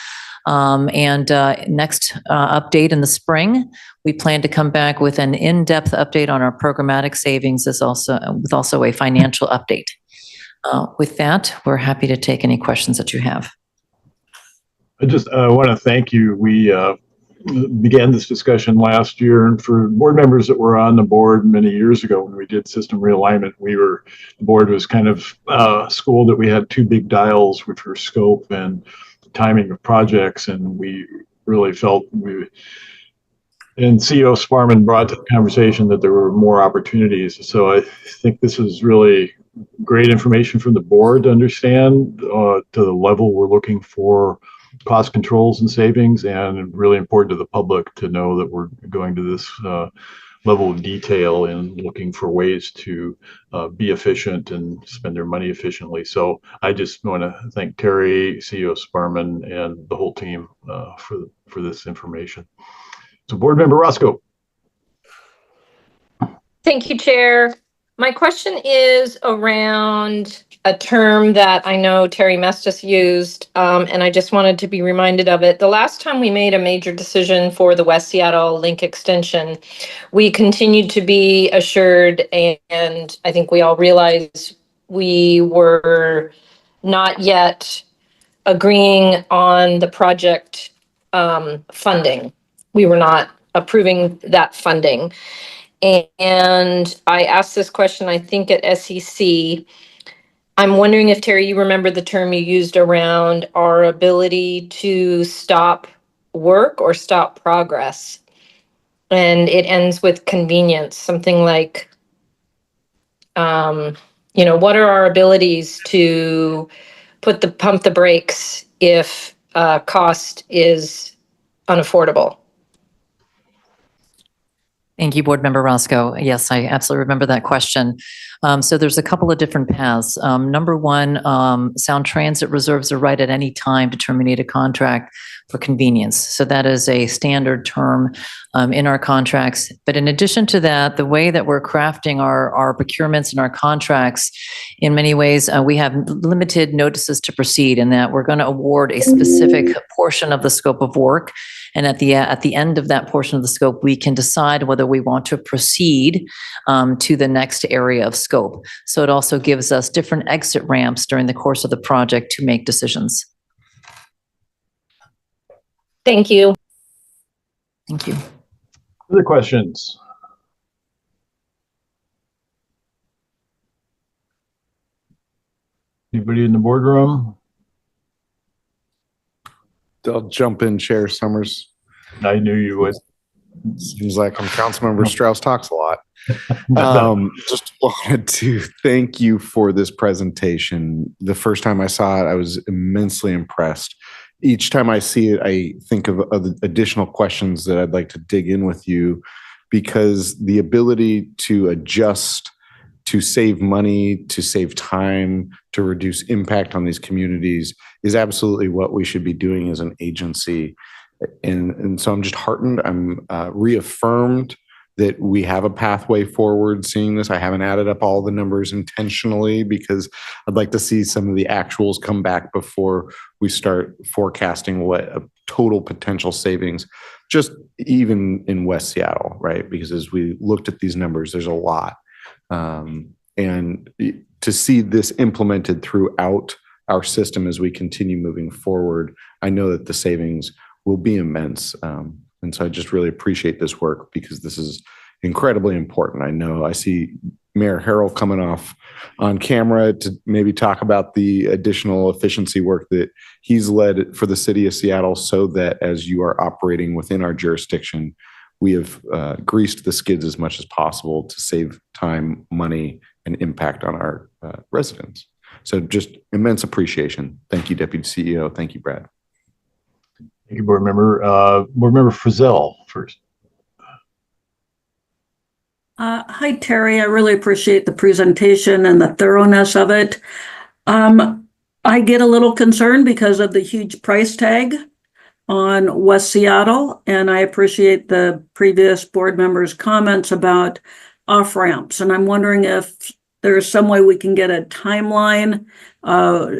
Next update in the spring, we plan to come back with an in-depth update on our programmatic savings with also a financial update. With that, we're happy to take any questions that you have. I just want to thank you. We began this discussion last year, and for board members that were on the board many years ago when we did system realignment, the board was kind of schooled that we had two big dials, which were scope and timing of projects, and we really felt and CEO Sparman brought to the conversation that there were more opportunities. So I think this is really great information from the board to understand to the level we're looking for cost controls and savings, and really important to the public to know that we're going to this level of detail and looking for ways to be efficient and spend their money efficiently. So I just want to thank Terry, CEO Sparman, and the whole team for this information. So Board Member Roscoe. Thank you, Chair. My question is around a term that I know Terry Mestis used, and I just wanted to be reminded of it. The last time we made a major decision for the West Seattle Link extension, we continued to be assured, and I think we all realize we were not yet agreeing on the project funding. We were not approving that funding. And I asked this question, I think, at SEC. I'm wondering if, Terry, you remember the term you used around our ability to stop work or stop progress. And it ends with convenience, something like, what are our abilities to pump the brakes if cost is unaffordable? Thank you, Board Member Roscoe. Yes, I absolutely remember that question. So there's a couple of different paths. Number one, Sound Transit reserves the right at any time to terminate a contract for convenience. So that is a standard term in our contracts. But in addition to that, the way that we're crafting our procurements and our contracts, in many ways, we have limited notices to proceed in that we're going to award a specific portion of the scope of work. And at the end of that portion of the scope, we can decide whether we want to proceed to the next area of scope. So it also gives us different exit ramps during the course of the project to make decisions. Thank you. Thank you. Other questions? Anybody in the boardroom? I'll jump in, Chair Summers. I knew you would. Seems like Councilmember Strauss talks a lot. Just wanted to thank you for this presentation. The first time I saw it, I was immensely impressed. Each time I see it, I think of additional questions that I'd like to dig in with you, because the ability to adjust, to save money, to save time, to reduce impact on these communities is absolutely what we should be doing as an agency. And so I'm just heartened. I'm reaffirmed that we have a pathway forward seeing this. I haven't added up all the numbers intentionally because I'd like to see some of the actuals come back before we start forecasting what a total potential savings, just even in West Seattle, right? Because as we looked at these numbers, there's a lot. And to see this implemented throughout our system as we continue moving forward, I know that the savings will be immense. And so I just really appreciate this work because this is incredibly important. I know I see Mayor Harrell coming off on camera to maybe talk about the additional efficiency work that he's led for the city of Seattle, so that as you are operating within our jurisdiction, we have greased the skids as much as possible to save time, money, and impact on our residents. So just immense appreciation. Thank you, Deputy CEO. Thank you, Brad. Thank you, Board Member. Board Member Frizzell first. Hi, Terry. I really appreciate the presentation and the thoroughness of it. I get a little concerned because of the huge price tag on West Seattle, and I appreciate the previous board members' comments about off-ramps. And I'm wondering if there's some way we can get a timeline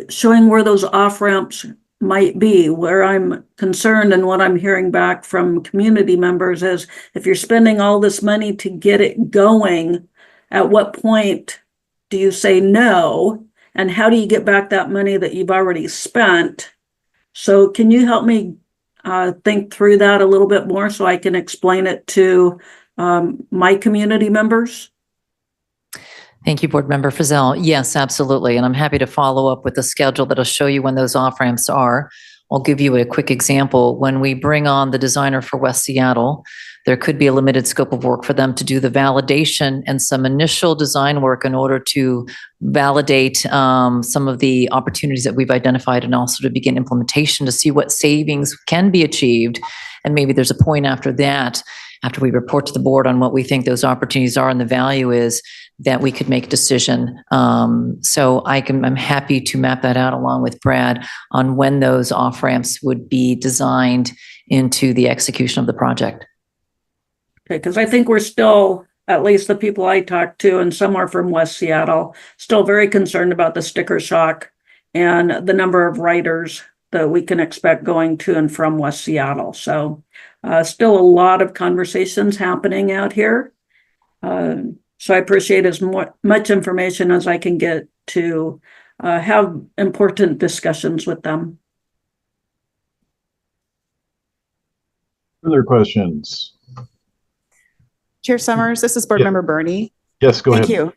showing where those off-ramps might be. Where I'm concerned and what I'm hearing back from community members is, if you're spending all this money to get it going, at what point do you say no? And how do you get back that money that you've already spent? So can you help me think through that a little bit more so I can explain it to my community members? Thank you, Board Member Frizell. Yes, absolutely. And I'm happy to follow up with a schedule that'll show you when those off-ramps are. I'll give you a quick example. When we bring on the designer for West Seattle, there could be a limited scope of work for them to do the validation and some initial design work in order to validate some of the opportunities that we've identified and also to begin implementation to see what savings can be achieved. And maybe there's a point after that, after we report to the board on what we think those opportunities are and the value is, that we could make a decision. So I'm happy to map that out along with Brad on when those off-ramps would be designed into the execution of the project. Okay, because I think we're still, at least the people I talked to, and some are from West Seattle, still very concerned about the sticker shock and the number of riders that we can expect going to and from West Seattle. So still a lot of conversations happening out here. So I appreciate as much information as I can get to have important discussions with them. Further questions? Chair Summers, this is Board Yeah. Member Burney. Yes, go ahead. Thank you.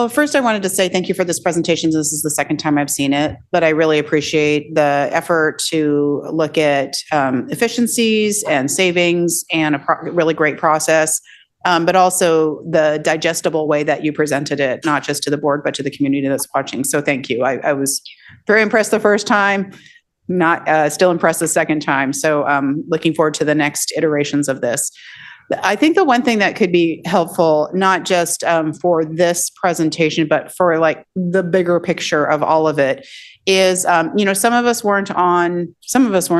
First I wanted to say thank you for this presentation. This is the second time I've seen it, but I really appreciate the effort to look at efficiencies and savings and a really great process, but also the digestible way that you presented it, not just to the board, but to the community that's watching. So thank you. I was very impressed the first time, not still impressed the second time. So looking forward to the next iterations of this. I think the one thing that could be helpful, not just for this presentation, but for like the bigger picture of all of it is, some of us weren't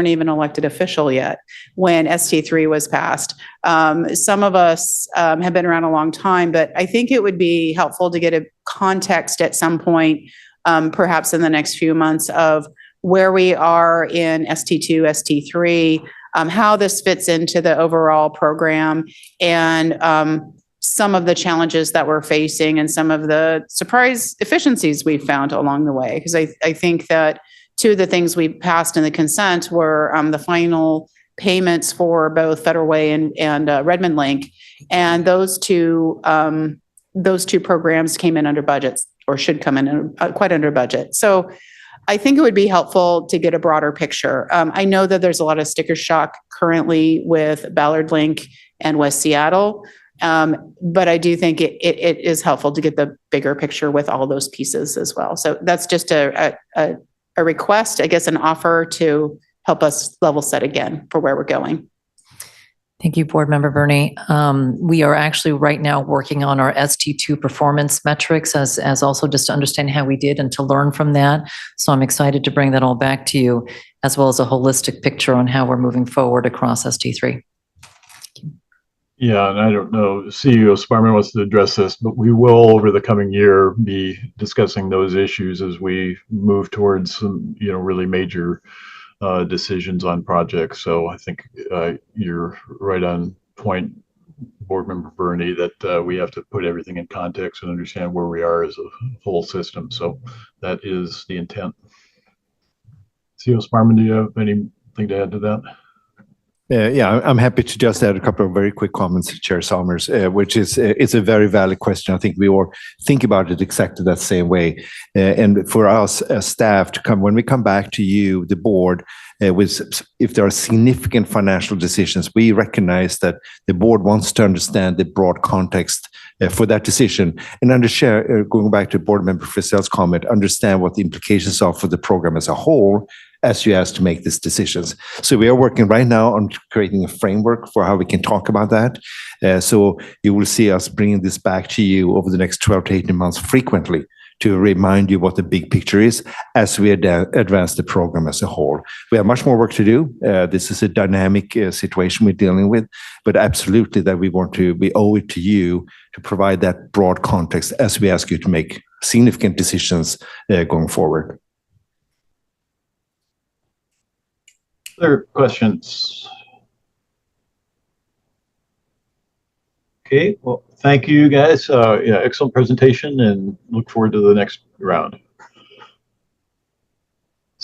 even elected official yet when ST3 was passed. Some of us have been around a long time, but I think it would be helpful to get a context at some point, perhaps in the next few months, of where we are in ST2, ST3, how this fits into the overall program, and some of the challenges that we're facing and some of the surprise efficiencies we've found along the way. Because I think that two of the things we passed in the consent were the final payments for both Federal Way and Redmond Link, and those two programs came in under budgets, or should come in quite under budget. So I think it would be helpful to get a broader picture. I know that there's a lot of sticker shock currently with Ballard Link and West Seattle, but I do think it is helpful to get the bigger picture with all those pieces as well. So that's just a request, I guess, an offer to help us level set again for where we're going. Thank you, Board Member Burney. We are actually right now working on our ST2 performance metrics as also just to understand how we did and to learn from that. So I'm excited to bring that all back to you, as well as a holistic picture on how we're moving forward across ST3. Yeah, and I don't know, CEO Sparman wants to address this, but we will over the coming year be discussing those issues as we move towards some, really major decisions on projects. So I think you're right on point, Board Member Burney, that we have to put everything in context and understand where we are as a whole system. So that is the intent. CEO Sparman, do you have anything to add to that? Yeah, I'm happy to just add a couple of very quick comments, Chair Summers, which is it's a very valid question. I think we all think about it exactly that same way. And for us as staff to come, when we come back to you, the board, with if there are significant financial decisions, we recognize that the board wants to understand the broad context for that decision, and going back to Board Member Frizell's comment, understand what the implications are for the program as a whole as you ask to make these decisions. So we are working right now on creating a framework for how we can talk about that. So you will see us bringing this back to you over the next 12 to 18 months frequently to remind you what the big picture is as we advance the program as a whole. We have much more work to do. This is a dynamic situation we're dealing with, but absolutely that we owe it to you to provide that broad context as we ask you to make significant decisions going forward. Other questions? Okay, well, thank you guys. Excellent presentation, and look forward to the next round.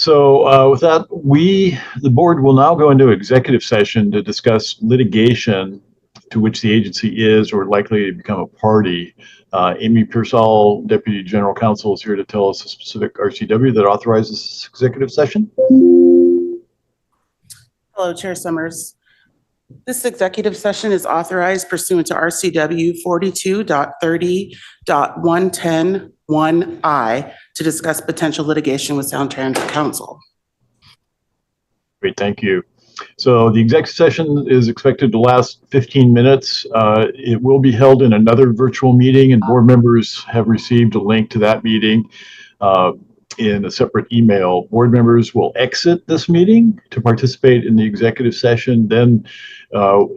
So with that, the board will now go into executive session to discuss litigation to which the agency is or likely to become a party. Amy Pearsall, Deputy General Counsel, is here to tell us the specific RCW that authorizes this executive session. Hello, Chair Summers. This executive session is authorized pursuant to RCW 42.30.1101I to discuss potential litigation with Sound Transit Council. Great, thank you. So the executive session is expected to last 15 minutes. It will be held in another virtual meeting, and board members have received a link to that meeting in a separate email. Board members will exit this meeting to participate in the executive session, then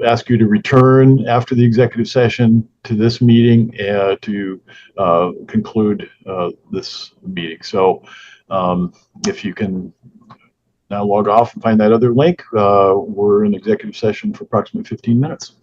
ask you to return after the executive session to this meeting to conclude this meeting. So if you can now log off and find that other link, we're in executive session for approximately 15 minutes.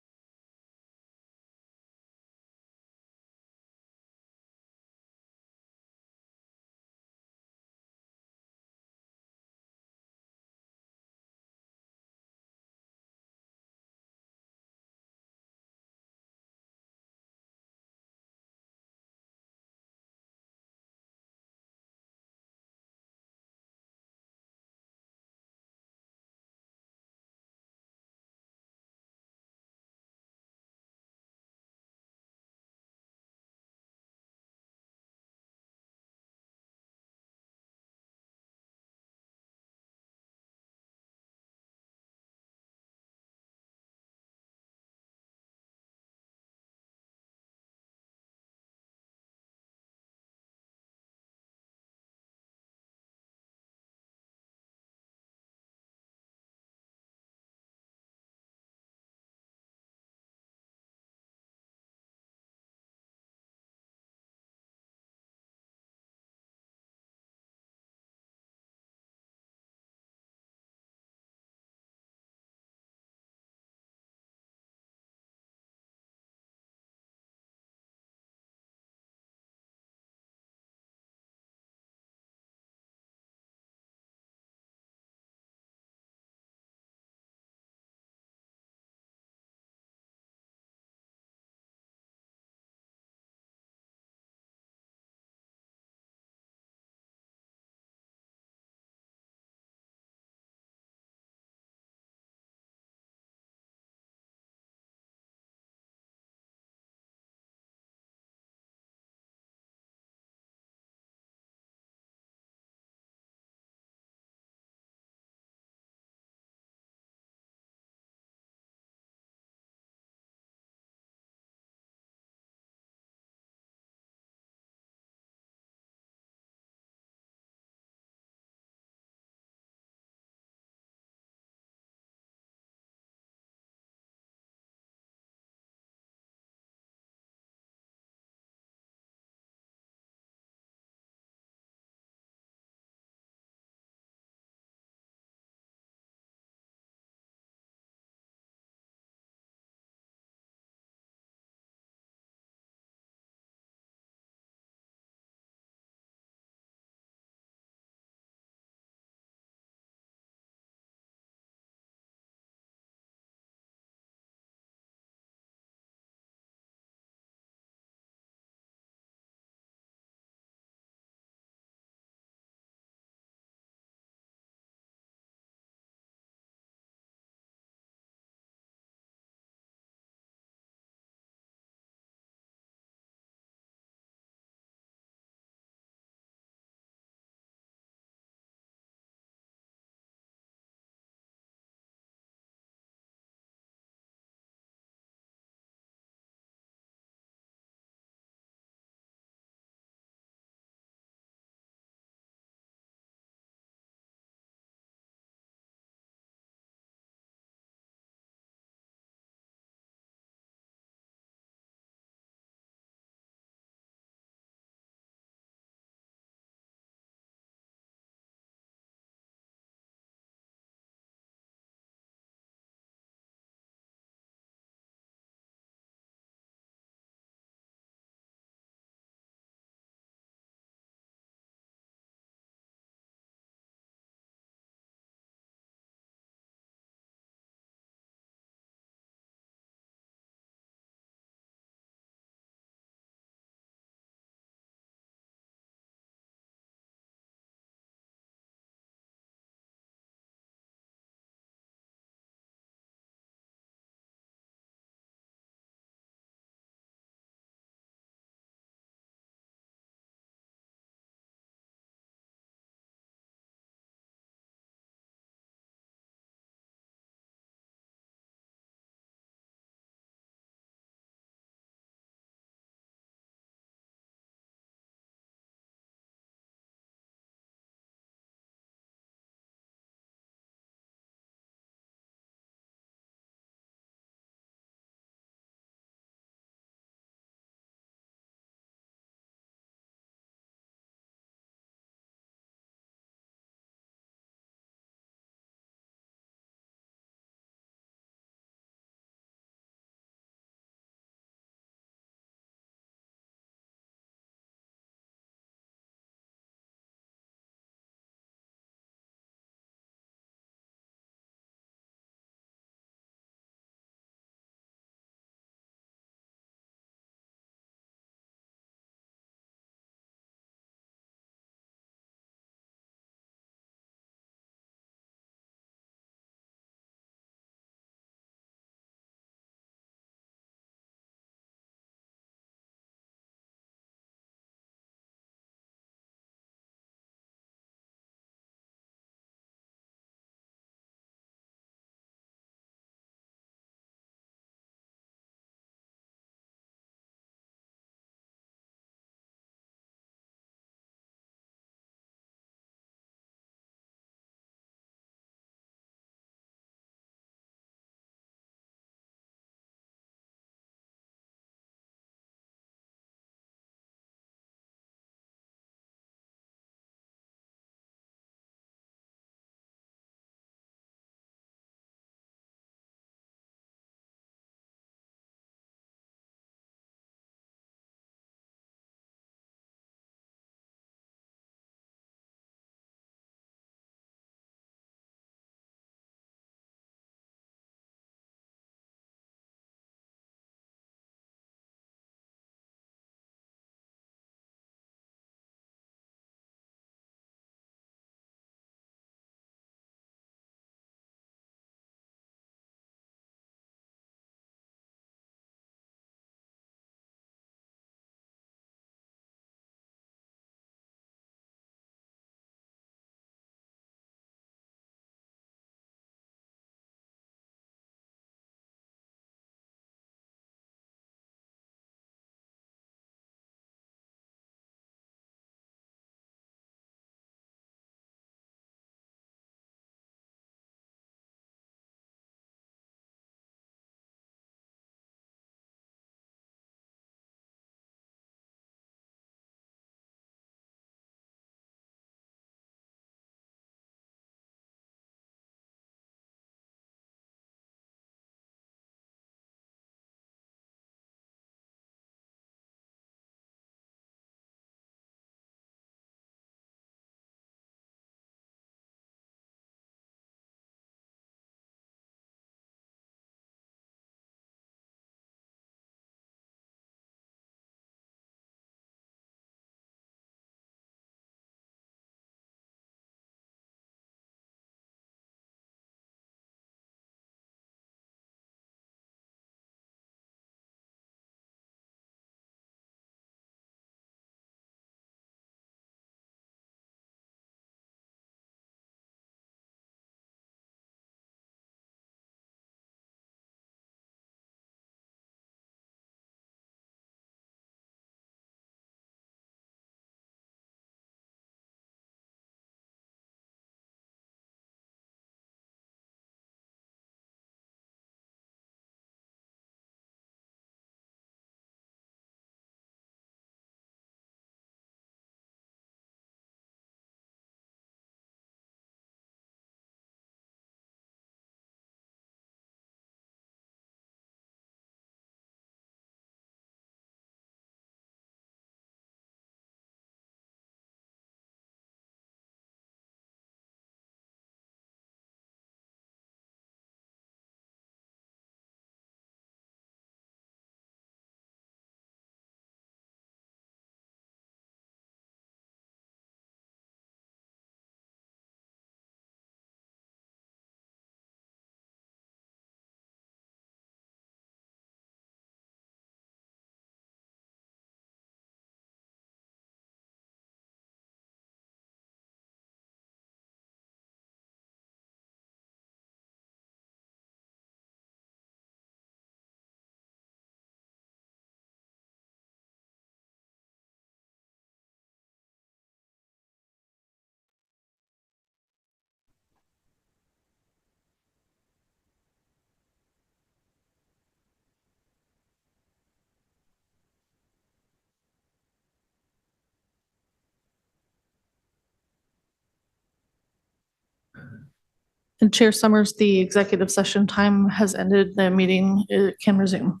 And Chair Summers, the executive session time has ended. The meeting can resume.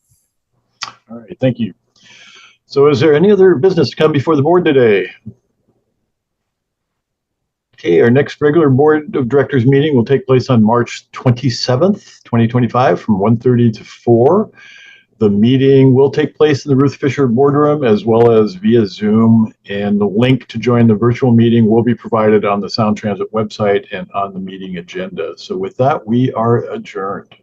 All right, thank you. So is there any other business to come before the board today? Okay, our next regular Board of Directors meeting will take place on March 27th, 2025 from 1:30 to 4. The meeting will take place in the Ruth Fisher Boardroom as well as via Zoom, and the link to join the virtual meeting will be provided on the Sound Transit website and on the meeting agenda. So with that, we are adjourned.